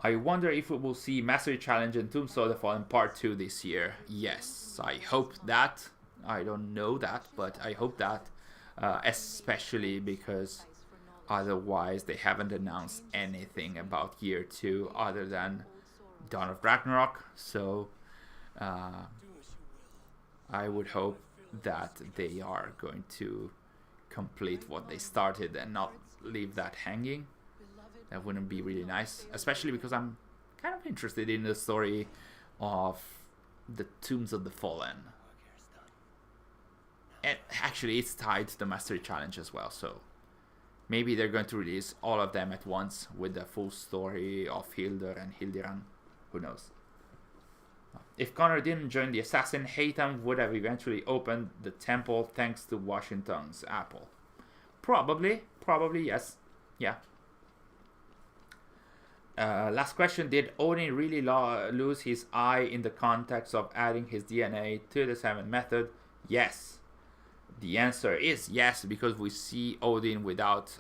S1: I wonder if we will see Mastery Challenge and Tombstone of the Fallen Part 2 this year. Yes, I hope that. I don't know that, but I hope that. Especially because otherwise they haven't announced anything about year 2 other than Dawn of Ragnarok. So I would hope that they are going to complete what they started and not leave that hanging. That wouldn't be really nice, especially because I'm kind of interested in the story of the Tombs of the Fallen. And actually, it's tied to the Mastery Challenge as well, so maybe they're going to release all of them at once with the full story of Hildur and Hildiran. Who knows? If Connor didn't join the assassin, Haytham would have eventually opened the temple thanks to Washington's apple. Probably, yes. Yeah. Last question, did Odin really lose his eye in the context of adding his DNA to the 7th method? Yes. The answer is yes, because we see Odin without,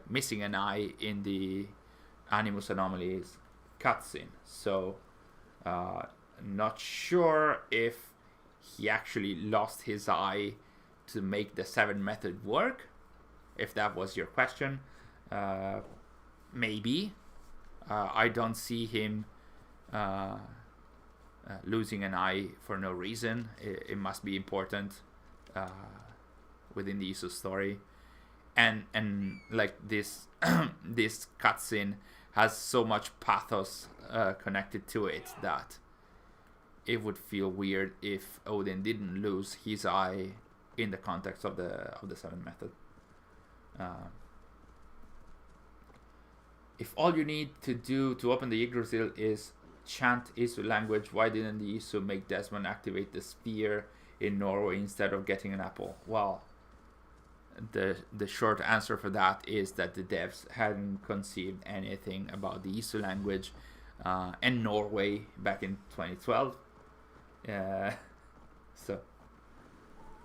S1: missing an eye in the Animus Anomalies cutscene. So, not sure if he actually lost his eye to make the 7th method work. If that was your question, maybe. I don't see him losing an eye for no reason. It must be important within the Isu story, and like this this cutscene has so much pathos connected to it that it would feel weird if Odin didn't lose his eye in the context of the 7th method. If all you need to do to open the Yggdrasil is chant Isu language, why didn't the Isu make Desmond activate the spear in Norway instead of getting an apple? Well, the short answer for that is that the devs hadn't conceived anything about the Isu language and Norway back in 2012. So,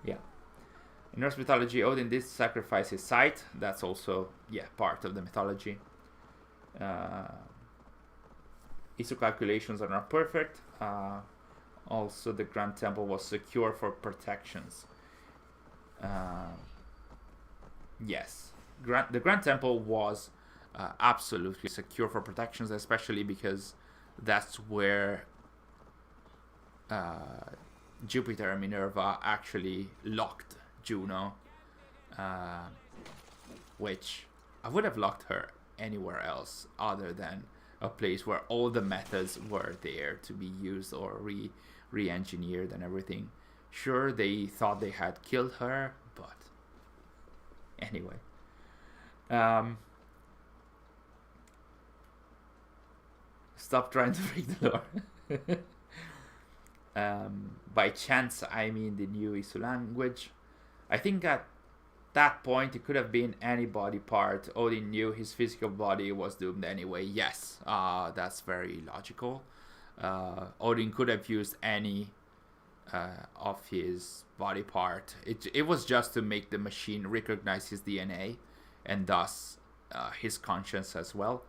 S1: yeah. In Norse mythology, Odin did sacrifice his sight. That's also, part of the mythology. Isu calculations are not perfect. Also, the Grand Temple was secure for protections. Yes, the Grand Temple was absolutely secure for protections, especially because that's where Jupiter and Minerva actually locked Juno, which I would have locked her anywhere else other than a place where all the methods were there to be used or re-engineered and everything. Sure, they thought they had killed her, but anyway. Stop trying to break the lore. By chance, I mean the new Isu language. I think at that point it could have been any body part. Odin knew his physical body was doomed anyway. Yes, that's very logical. Odin could have used any of his body part. It was just to make the machine recognize his DNA and thus his conscience as well.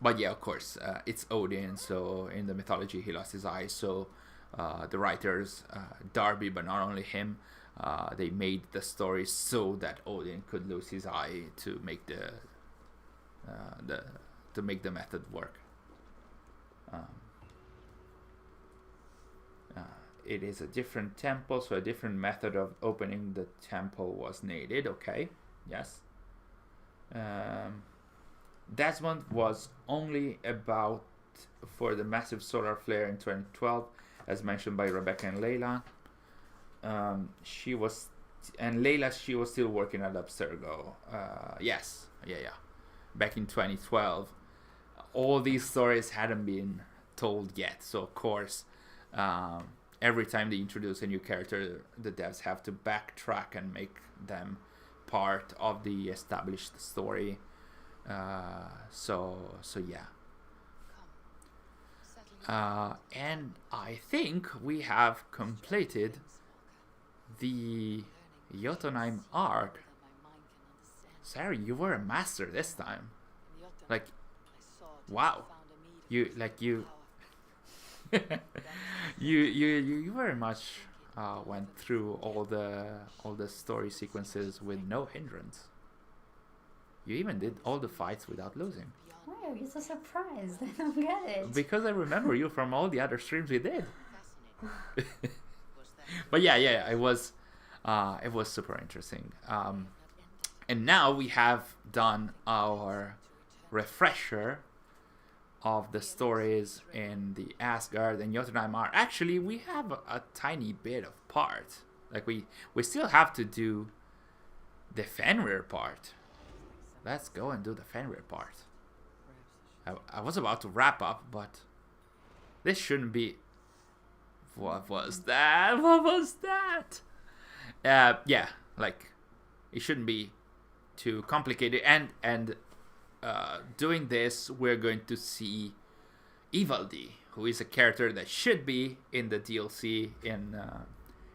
S1: But yeah, of course, it's Odin, so in the mythology he lost his eye. So the writers, Darby, but not only him, they made the story so that Odin could lose his eye to make the method work. It is a different temple, so a different method of opening the temple was needed. Okay, yes. Desmond was only about for the massive solar flare in 2012, as mentioned by Rebecca and Layla. She was still working at Abstergo. Yes, back in 2012. All these stories hadn't been told yet, so of course, every time they introduce a new character, the devs have to backtrack and make them part of the established story. So yeah. And I think we have completed the Jotunheim Arc. Sary, you were a master this time. Like, wow. You you very much went through all the story sequences with no hindrance. You even did all the fights without losing.
S2: Why are you so surprised? I don't get it.
S1: Because I remember you from all the other streams we did. But yeah, it was super interesting. And now we have done our refresher of the stories in the Asgard and Jotunheim Arc. Actually, we have a tiny bit of part. Like we still have to do the Fenrir part. Let's go and do the Fenrir part. I was about to wrap up, but This shouldn't be... What was that? What was that? Yeah, like, it shouldn't be too complicated. And doing this, we're going to see Ivaldi, who is a character that should be in the DLC, in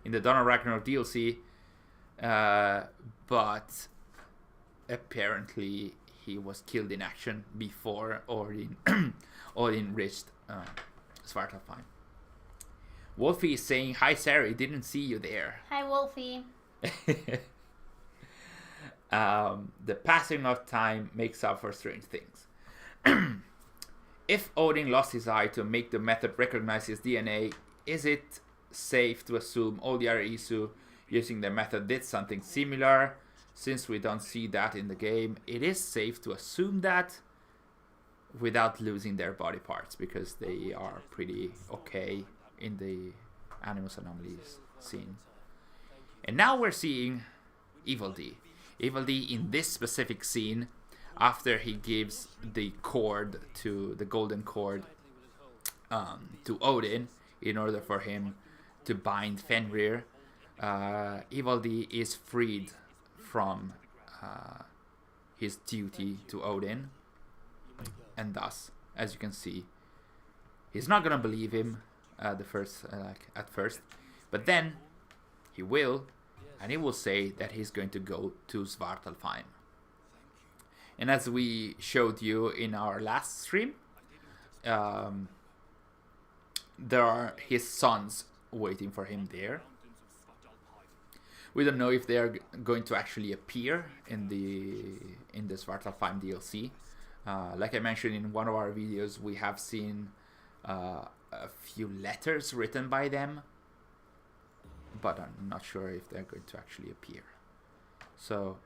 S1: the Dawn of Ragnarok DLC, but apparently he was killed in action before Odin reached Svartalfheim. Wolfie is saying, "Hi Sary, didn't see you there."
S2: Hi, Wolfie.
S1: The passing of time makes up for strange things. If Odin lost his eye to make the method recognize his DNA, is it safe to assume all the other Isu using the method did something similar? Since we don't see that in the game, it is safe to assume that without losing their body parts, because they are pretty okay in the Animus Anomalies scene. And now we're seeing Ivaldi. Ivaldi in this specific scene, after he gives the cord to the golden cord to Odin in order for him to bind Fenrir, Ivaldi is freed from his duty to Odin, and thus, as you can see, he's not gonna believe him at first, but then he will, and he will say that he's going to go to Svartalfheim. And as we showed you in our last stream, there are his sons waiting for him there. We don't know if they are going to actually appear in the Svartalfheim DLC. Like I mentioned in one of our videos, we have seen a few letters written by them, but I'm not sure if they're going to actually appear. So,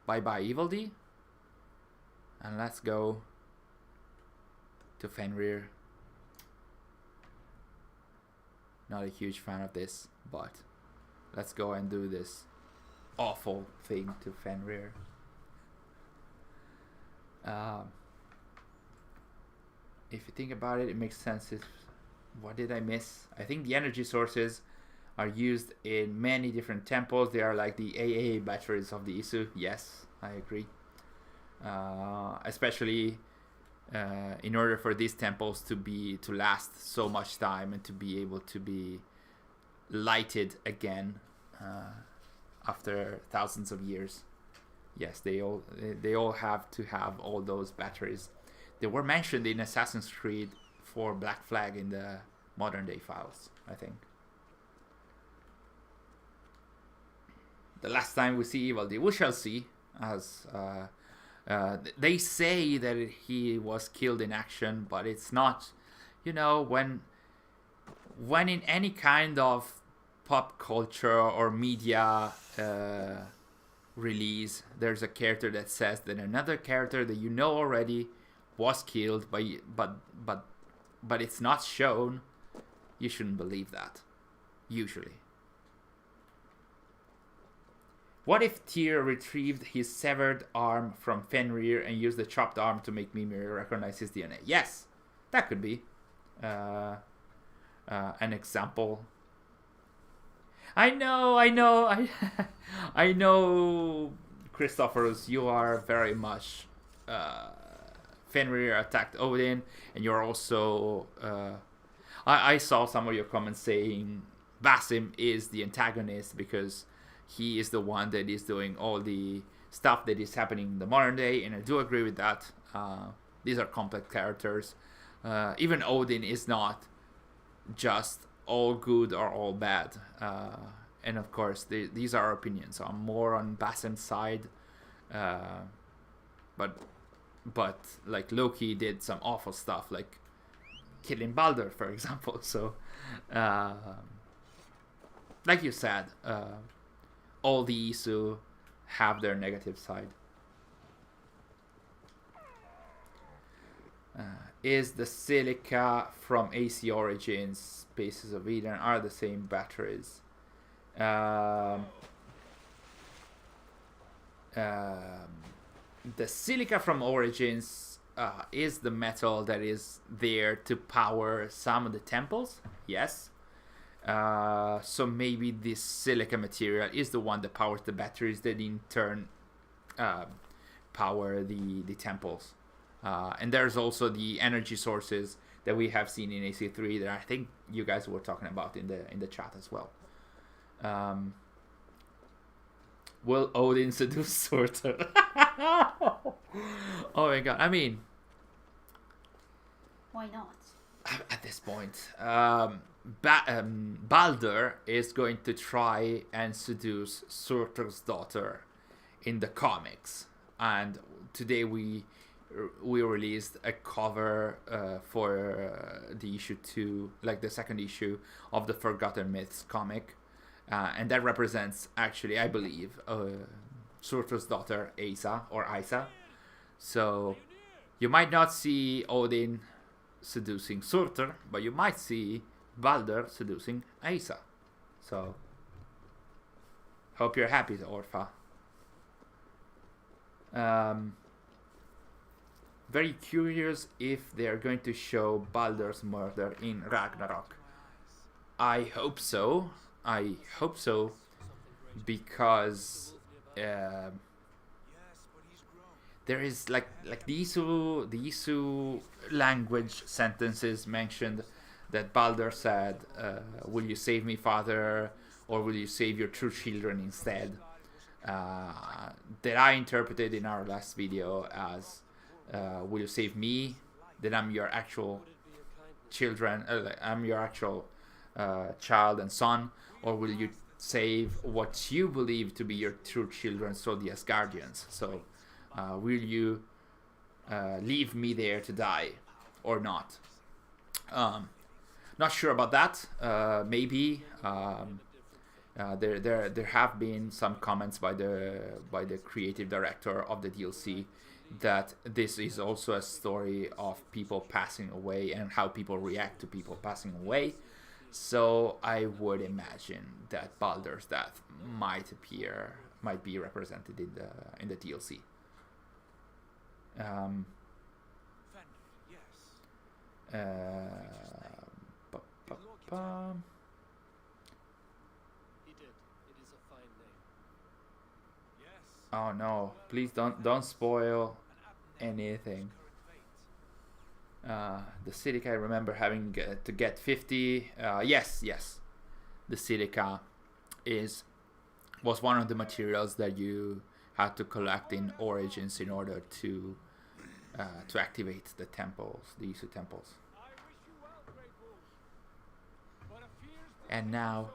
S1: bye-bye Ivaldi, and let's go to Fenrir. Not a huge fan of this, but let's go and do this awful thing to Fenrir. If you think about it, it makes sense. What did I miss? I think the energy sources are used in many different temples. They are like the AA batteries of the Isu. Yes, I agree. Especially in order for these temples to last so much time and to be able to be lighted again after thousands of years. Yes, they all have to have all those batteries. They were mentioned in Assassin's Creed for Black Flag in the modern day files, I think. The last time we see Ivaldi, we shall see, as they say that he was killed in action, but it's not, you know, when in any kind of pop culture or media release, there's a character that says that another character that you know already was killed, but it's not shown, you shouldn't believe that, usually. What if Tyr retrieved his severed arm from Fenrir and used the chopped arm to make Mimir recognize his DNA? Yes, that could be an example. I know, Christophorus, you are very much Fenrir attacked Odin, and you're also I saw some of your comments saying Basim is the antagonist because he is the one that is doing all the stuff that is happening in the modern day, and I do agree with that. These are complex characters. Even Odin is not just all good or all bad. And of course, these are our opinions. So I'm more on Basim's side. But like Loki did some awful stuff, like killing Baldur, for example. So, like you said, all the Isu have their negative side. Is the silica from AC Origins Spaces of Eden are the same batteries? The silica from Origins is the metal that is there to power some of the temples. Yes. So maybe this silica material is the one that powers the batteries that in turn power the temples. And there's also the energy sources that we have seen in AC3 that I think you guys were talking about in the chat as well. Will Odin seduce Surtur? Oh my god! I mean,
S2: why not?
S1: At this point, Balder is going to try and seduce Surtur's daughter in the comics, and today we released a cover for the issue 2, like the second issue of the Forgotten Myths comic, and that represents actually, I believe, Surtur's daughter Isa. So you might not see Odin seducing Surtur, but you might see Balder seducing Isa. So hope you're happy, Orpha. Very curious if they're going to show Balder's murder in Ragnarok. I hope so. Because there is like the Isu language sentences mentioned that Balder said, "Will you save me, father, or will you save your true children instead?" That I interpreted in our last video as, "Will you save me? Then I'm your actual children. I'm your actual child and son, or will you save what you believe to be your true children, so the Asgardians? So will you leave me there to die or not?" Not sure about that. Maybe there have been some comments by the creative director of the DLC that this is also a story of people passing away and how people react to people passing away. So I would imagine that Baldur's death might be represented in the DLC. Oh no! Please don't spoil anything. The silica, I remember having to get 50. Yes. The silica was one of the materials that you had to collect in Origins in order to activate the temples, the Isu temples. And now,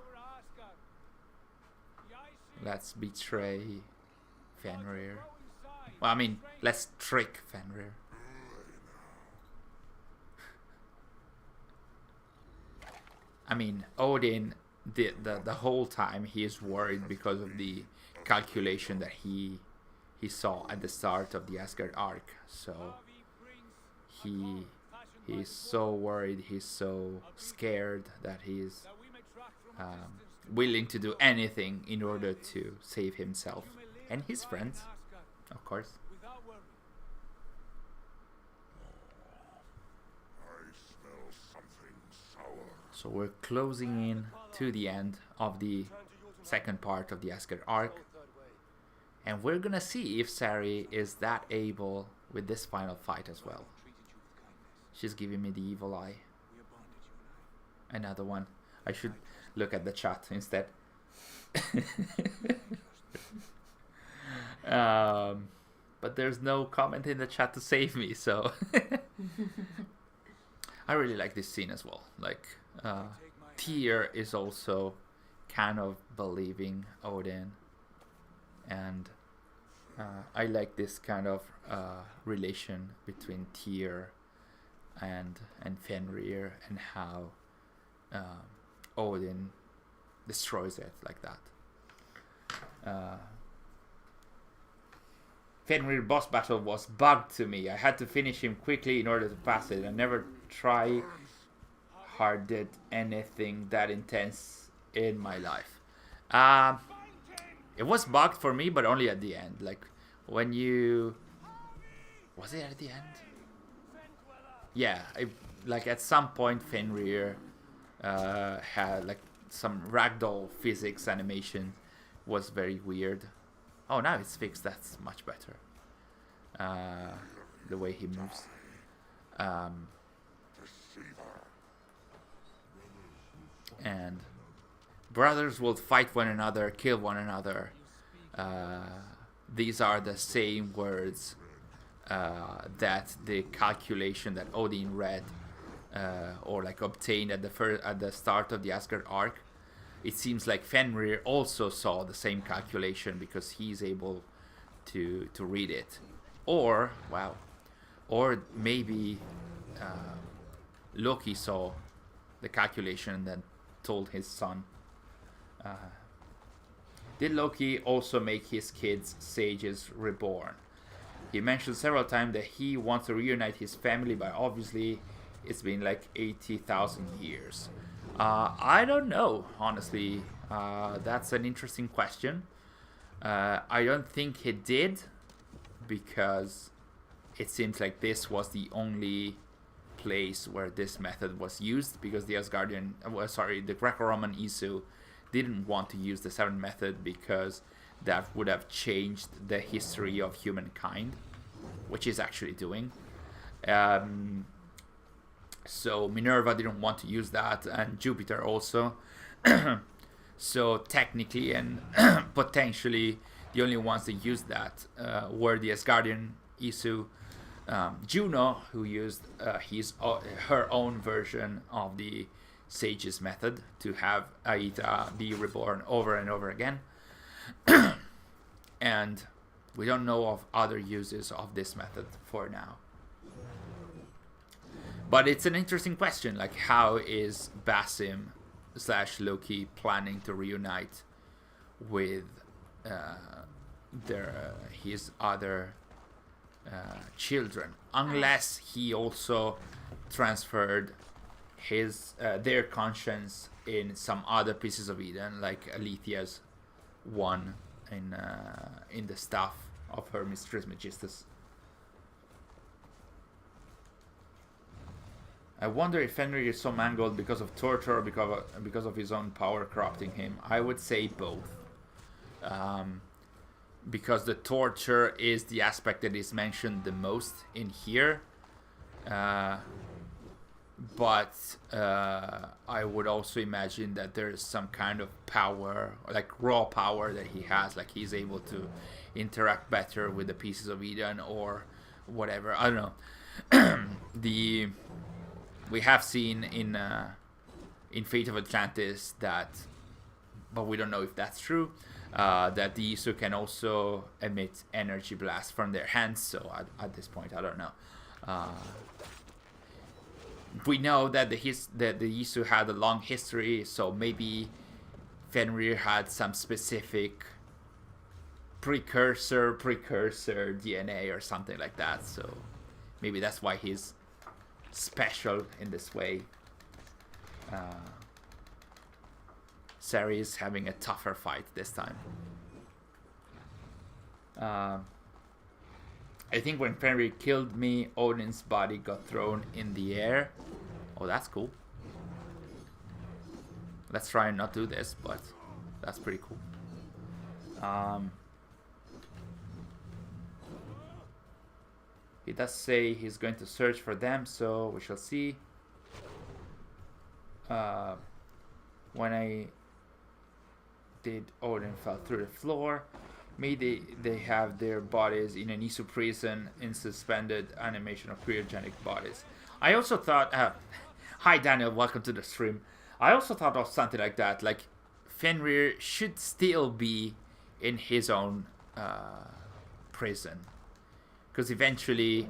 S1: let's betray Fenrir. Well, I mean, let's trick Fenrir. I mean, Odin, the whole time he is worried because of the calculation that he saw at the start of the Asgard Arc. So he is so worried, he's so scared that he's willing to do anything in order to save himself and his friends, of course. So we're closing in to the end of the second part of the Asgard Arc, and we're gonna see if Sary is that able with this final fight as well. She's giving me the evil eye. Another one. I should look at the chat instead. But there's no comment in the chat to save me, so I really like this scene as well. Like, Tyr is also kind of believing Odin, and I like this kind of relation between Tyr and Fenrir, and how Odin destroys it like that. Fenrir boss battle was bugged to me. I had to finish him quickly in order to pass it. I never tried harded anything that intense in my life. It was bugged for me, but only at the end. Like when you... Was it at the end? yeah, like at some point Fenrir had like some ragdoll physics animation was very weird. Oh, now it's fixed. That's much better. The way he moves. And brothers will fight one another, kill one another. These are the same words that the calculation that Odin read or like obtained at the start of the Asgard Arc. It seems like Fenrir also saw the same calculation because he's able to read it. Or maybe Loki saw the calculation and then told his son. Did Loki also make his kids sages reborn? He mentioned several times that he wants to reunite his family, but obviously it's been like 80,000 years. I don't know, honestly. That's an interesting question. I don't think he did, because it seems like this was the only place where this method was used, because the the Greco-Roman Isu didn't want to use the seventh method because that would have changed the history of humankind, which is actually doing. So Minerva didn't want to use that, and Jupiter also. So technically and potentially the only ones that used that were the Asgardian Isu, Juno, who used her own version of the Sage's method to have Aita be reborn over and over again. And we don't know of other uses of this method for now. But it's an interesting question, like how is Basim / Loki planning to reunite with his other children, unless he also transferred their conscience in some other pieces of Eden, like Alethia's one in the staff of her Mistress Megistus. I wonder if Fenrir is so mangled because of torture or because of his own power corrupting him. I would say both. Because the torture is the aspect that is mentioned the most in here. But I would also imagine that there is some kind of power, like raw power that he has, like he's able to interact better with the pieces of Eden or whatever. I don't know. We have seen in Fate of Atlantis that, but we don't know if that's true, that the Isu can also emit energy blasts from their hands. So at this point, I don't know. We know that the Isu had a long history, so maybe Fenrir had some specific precursor DNA or something like that. So maybe that's why he's special in this way. Sary is having a tougher fight this time. I think when Fenrir killed me, Odin's body got thrown in the air. Oh, that's cool. Let's try and not do this, but that's pretty cool. He does say he's going to search for them, so we shall see. When I did, Odin fell through the floor. Maybe they have their bodies in an Isu prison in suspended animation of cryogenic bodies. I also thought... hi Daniel, welcome to the stream. I also thought of something like that. Like, Fenrir should still be in his own prison. Because eventually,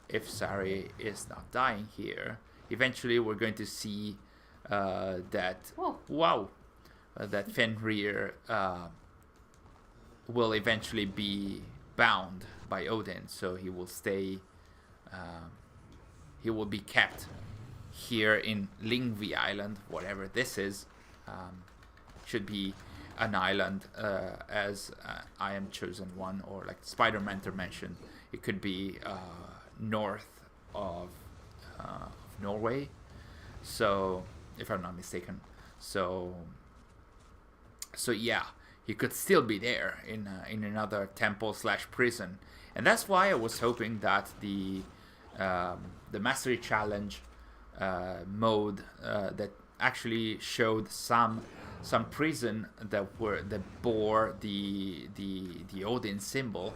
S1: if Sary is not dying here, eventually we're going to see that Fenrir will eventually be bound by Odin, so he will stay. He will be kept here in Lyngvi Island, whatever this is. Should be an island, as I Am Chosen One, or like Spider-Man mentioned. It could be north of Norway. So, if I'm not mistaken. So yeah, he could still be there in another temple / prison, and that's why I was hoping that the mastery challenge mode that actually showed some prison that bore the Odin symbol.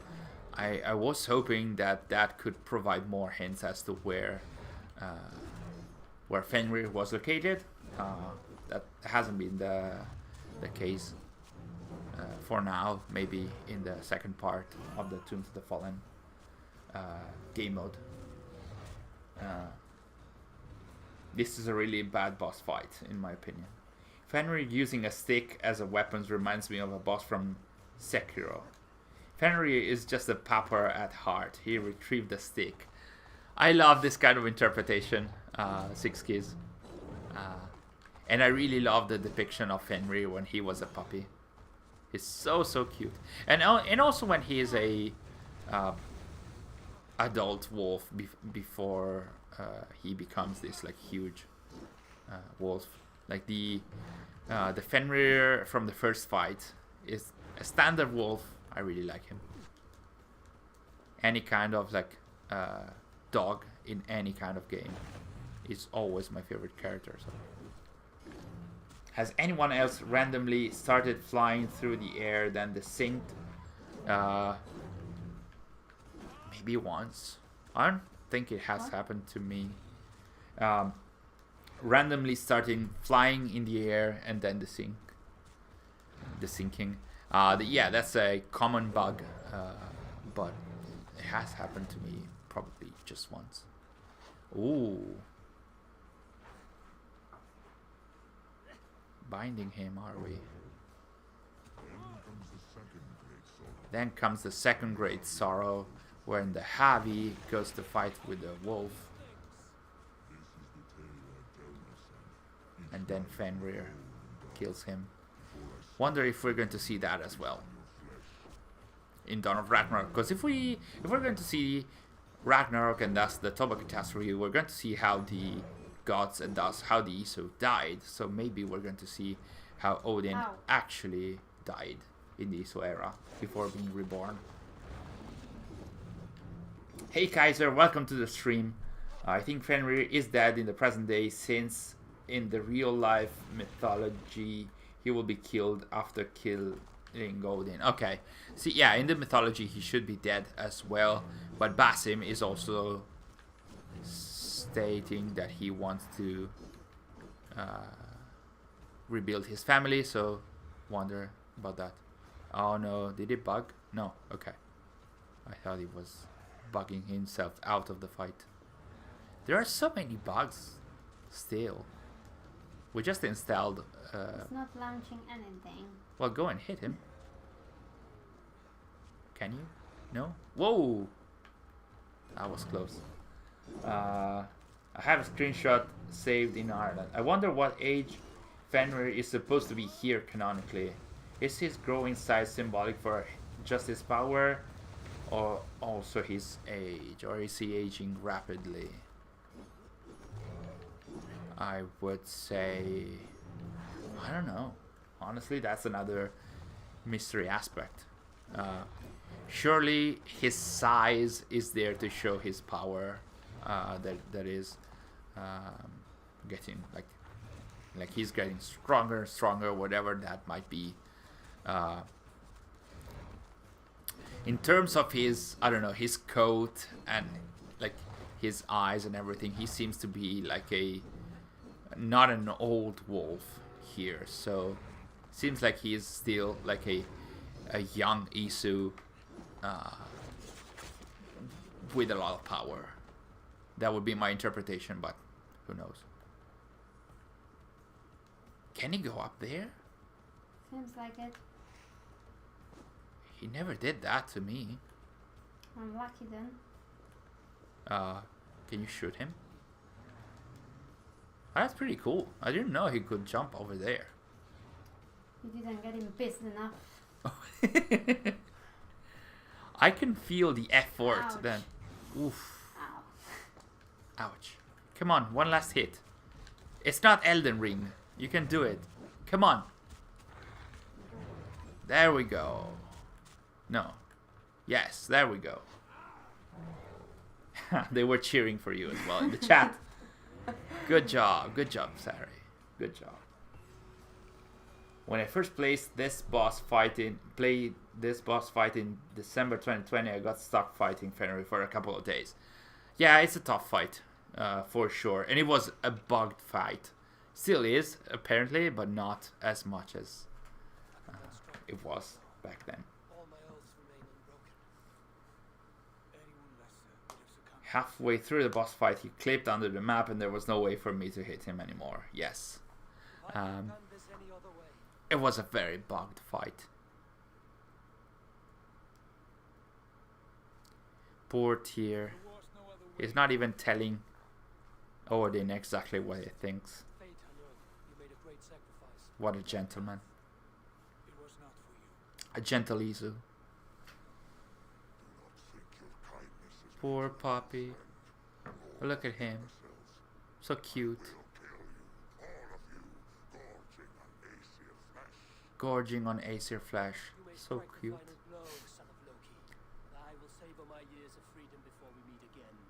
S1: I was hoping that could provide more hints as to where Fenrir was located. That hasn't been the case for now. Maybe in the second part of the Tombs of the Fallen game mode. This is a really bad boss fight, in my opinion. Fenrir using a stick as a weapon reminds me of a boss from Sekiro. Fenrir is just a pauper at heart. He retrieved the stick. I love this kind of interpretation, Six Keys. And I really love the depiction of Fenrir when he was a puppy. He's so cute. And also when he is a adult wolf before he becomes this like huge wolf. Like the Fenrir from the first fight is a standard wolf. I really like him. Any kind of like dog in any kind of game is always my favorite character. So. Has anyone else randomly started flying through the air then desynced? Maybe once. I don't think it has happened to me. Randomly starting flying in the air and then desyncing. Yeah, that's a common bug, but it has happened to me probably just once. Ooh. Binding him, are we? Then comes the second great sorrow, when the Havi goes to fight with the wolf. And then Fenrir kills him. Wonder if we're going to see that as well in Dawn of Ragnarok. Because if we're going to see Ragnarok and thus the Toba catastrophe, we're going to see how the gods and thus how the Iso died. So maybe we're going to see how Odin actually died in the Iso era before being reborn. Hey Kaiser, welcome to the stream. I think Fenrir is dead in the present day, since in the real life mythology he will be killed after killing Odin. Okay, see, yeah, in the mythology he should be dead as well, but Basim is also stating that he wants to rebuild his family, so wonder about that. Oh no, did it bug? No, okay. I thought he was bugging himself out of the fight. There are so many bugs still. We just installed...
S2: it's not launching anything.
S1: Well, go and hit him. Can you? No? Whoa! That was close. I have a screenshot saved in Ireland. I wonder what age Fenrir is supposed to be here canonically. Is his growing size symbolic for just his power, or also his age? Or is he aging rapidly? I would say... I don't know. Honestly, that's another mystery aspect. Surely his size is there to show his power. That is getting like he's getting stronger, whatever that might be. In terms of his, I don't know, his coat and like his eyes and everything, he seems to be like not an old wolf here, so seems like he is still like a young Isu with a lot of power. That would be my interpretation, but who knows? Can he go up there?
S2: Seems like it.
S1: He never did that to me.
S2: I'm lucky then.
S1: Can you shoot him? That's pretty cool. I didn't know he could jump over there.
S2: You didn't get him pissed enough.
S1: I can feel the effort.
S2: Ouch.
S1: Then. Oof.
S2: Ow.
S1: Ouch. Come on, one last hit. It's not Elden Ring. You can do it. Come on. There we go. No. Yes, there we go. They were cheering for you as well in the chat. Good job, Sary. Good job. When I first played this boss fight in December 2020, I got stuck fighting Fenrir for a couple of days. Yeah, it's a tough fight, for sure. And it was a bugged fight. Still is, apparently, but not as much as it was back then. Halfway through the boss fight, he clipped under the map and there was no way for me to hit him anymore. Yes. It was a very bugged fight. Poor Tyr. He's not even telling Odin exactly what he thinks. What a gentleman. A gentle Isu. Poor puppy. Look at him. So cute. Gorging on Aesir flesh. So cute.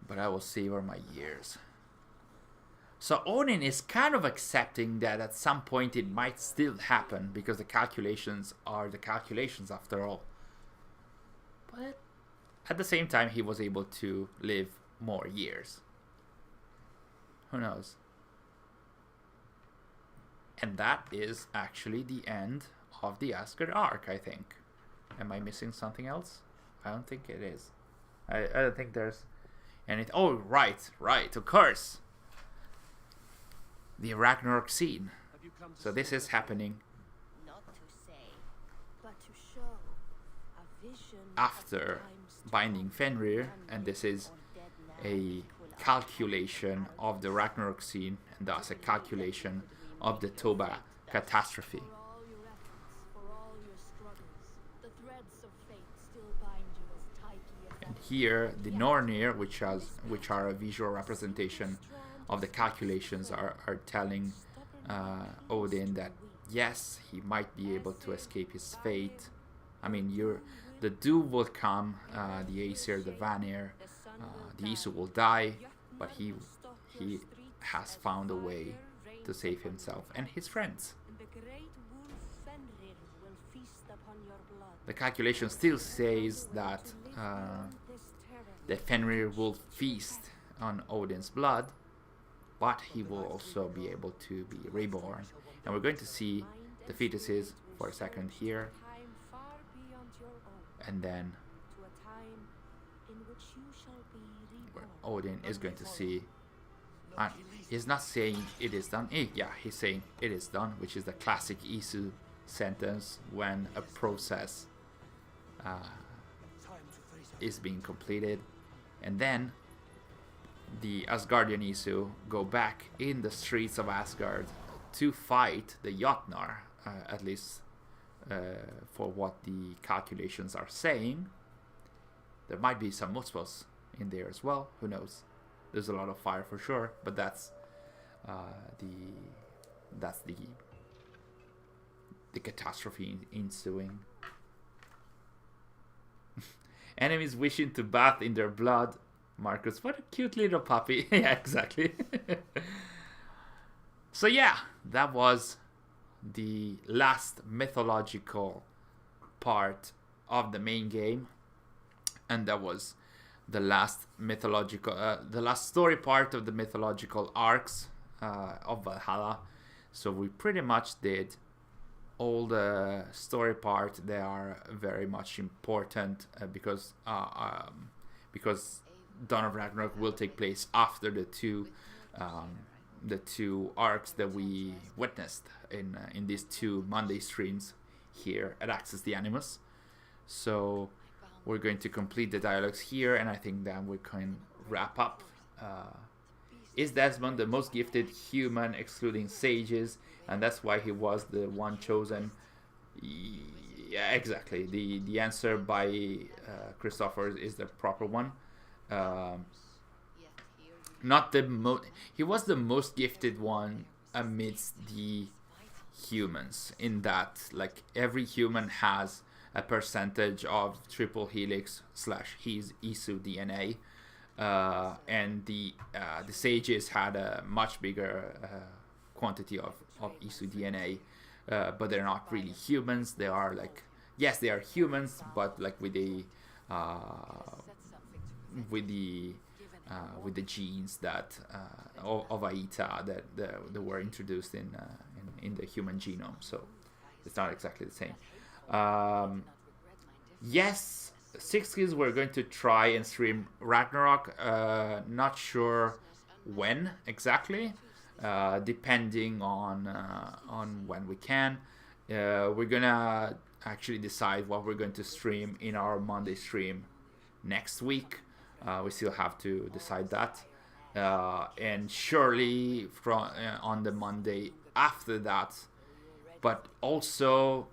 S1: But I will savor my years. So Odin is kind of accepting that at some point it might still happen because the calculations are the calculations after all. But at the same time he was able to live more years. Who knows? And that is actually the end of the Asgard Arc, I think. Am I missing something else? I don't think it is. I don't think there's anything. Oh, right, of course. The Ragnarok scene. So this is happening after binding Fenrir, and this is a calculation of the Ragnarok scene, and thus a calculation of the Toba catastrophe. And here, the Nornir, which are a visual representation of the calculations, are telling Odin that yes, he might be able to escape his fate. I mean, the Doom will come, the Aesir, the Vanir, the Isu will die, but he has found a way to save himself and his friends. The calculation still says that Fenrir will feast on Odin's blood, but he will also be able to be reborn. And we're going to see the fetuses for a second here, and then where Odin is going to see, he's not saying it is done. Yeah, he's saying it is done, which is the classic Isu sentence when a process is being completed. And then the Asgardian Isu go back in the streets of Asgard to fight the Jotnar, at least for what the calculations are saying. There might be some Muspels in there as well, who knows. There's a lot of fire for sure, but that's the catastrophe ensuing. Enemies wishing to bath in their blood. Marcus, what a cute little puppy. Yeah, exactly. So yeah, that was the last mythological part of the main game, and that was the last the last story part of the mythological arcs of Valhalla. So we pretty much did all the story part. They are very much important because Dawn of Ragnarok will take place after the two arcs that we witnessed in these two Monday streams here at Access the Animus. So we're going to complete the dialogues here, and I think then we can wrap up. Is Desmond the most gifted human excluding sages, and that's why he was the one chosen? Yeah, exactly. The answer by Christopher is the proper one. not the most. He was the most gifted one amidst the humans. In that, like every human has a percentage of triple helix / his Isu DNA, and the sages had a much bigger quantity of Isu DNA, but they're not really humans. They are like, yes, they are humans, but like with the genes that of Aita that were introduced in the human genome. So it's not exactly the same. Yes, 6 Kills we're going to try and stream Ragnarok. Not sure when exactly, depending on when we can. We're gonna actually decide what we're going to stream in our Monday stream next week. We still have to decide that, and surely from on the Monday after that, but also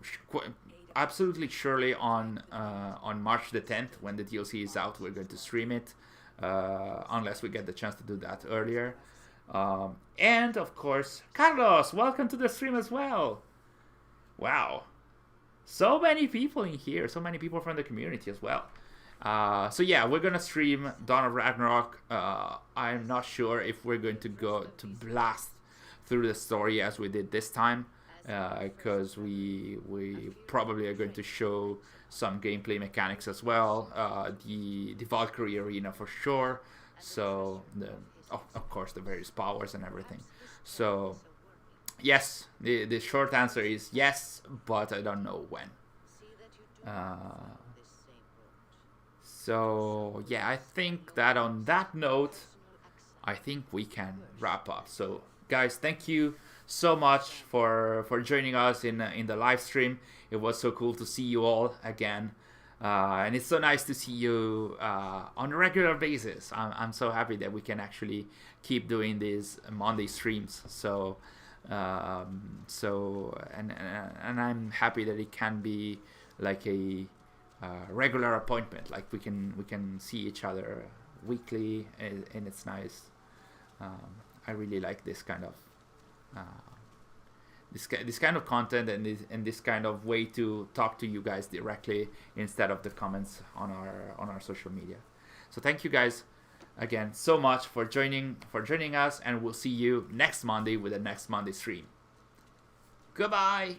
S1: absolutely surely on March the 10th, when the DLC is out, we're going to stream it, unless we get the chance to do that earlier. And of course, Carlos, welcome to the stream as well. Wow, so many people in here, so many people from the community as well. So yeah, we're gonna stream Dawn of Ragnarok. I'm not sure if we're going to go to blast through the story as we did this time, because we probably are going to show some gameplay mechanics as well. The Valkyrie arena for sure. So of course the various powers and everything. So yes, the short answer is yes, but I don't know when. So yeah, I think that on that note, I think we can wrap up. So guys, thank you so much for joining us in the live stream. It was so cool to see you all again, and it's so nice to see you on a regular basis. I'm so happy that we can actually keep doing these Monday streams. So and I'm happy that it can be like a regular appointment. Like we can see each other weekly, and it's nice. I really like this kind of this kind of content and this kind of way to talk to you guys directly instead of the comments on our social media. So thank you guys again so much for joining us, and we'll see you next Monday with the next Monday stream. Goodbye.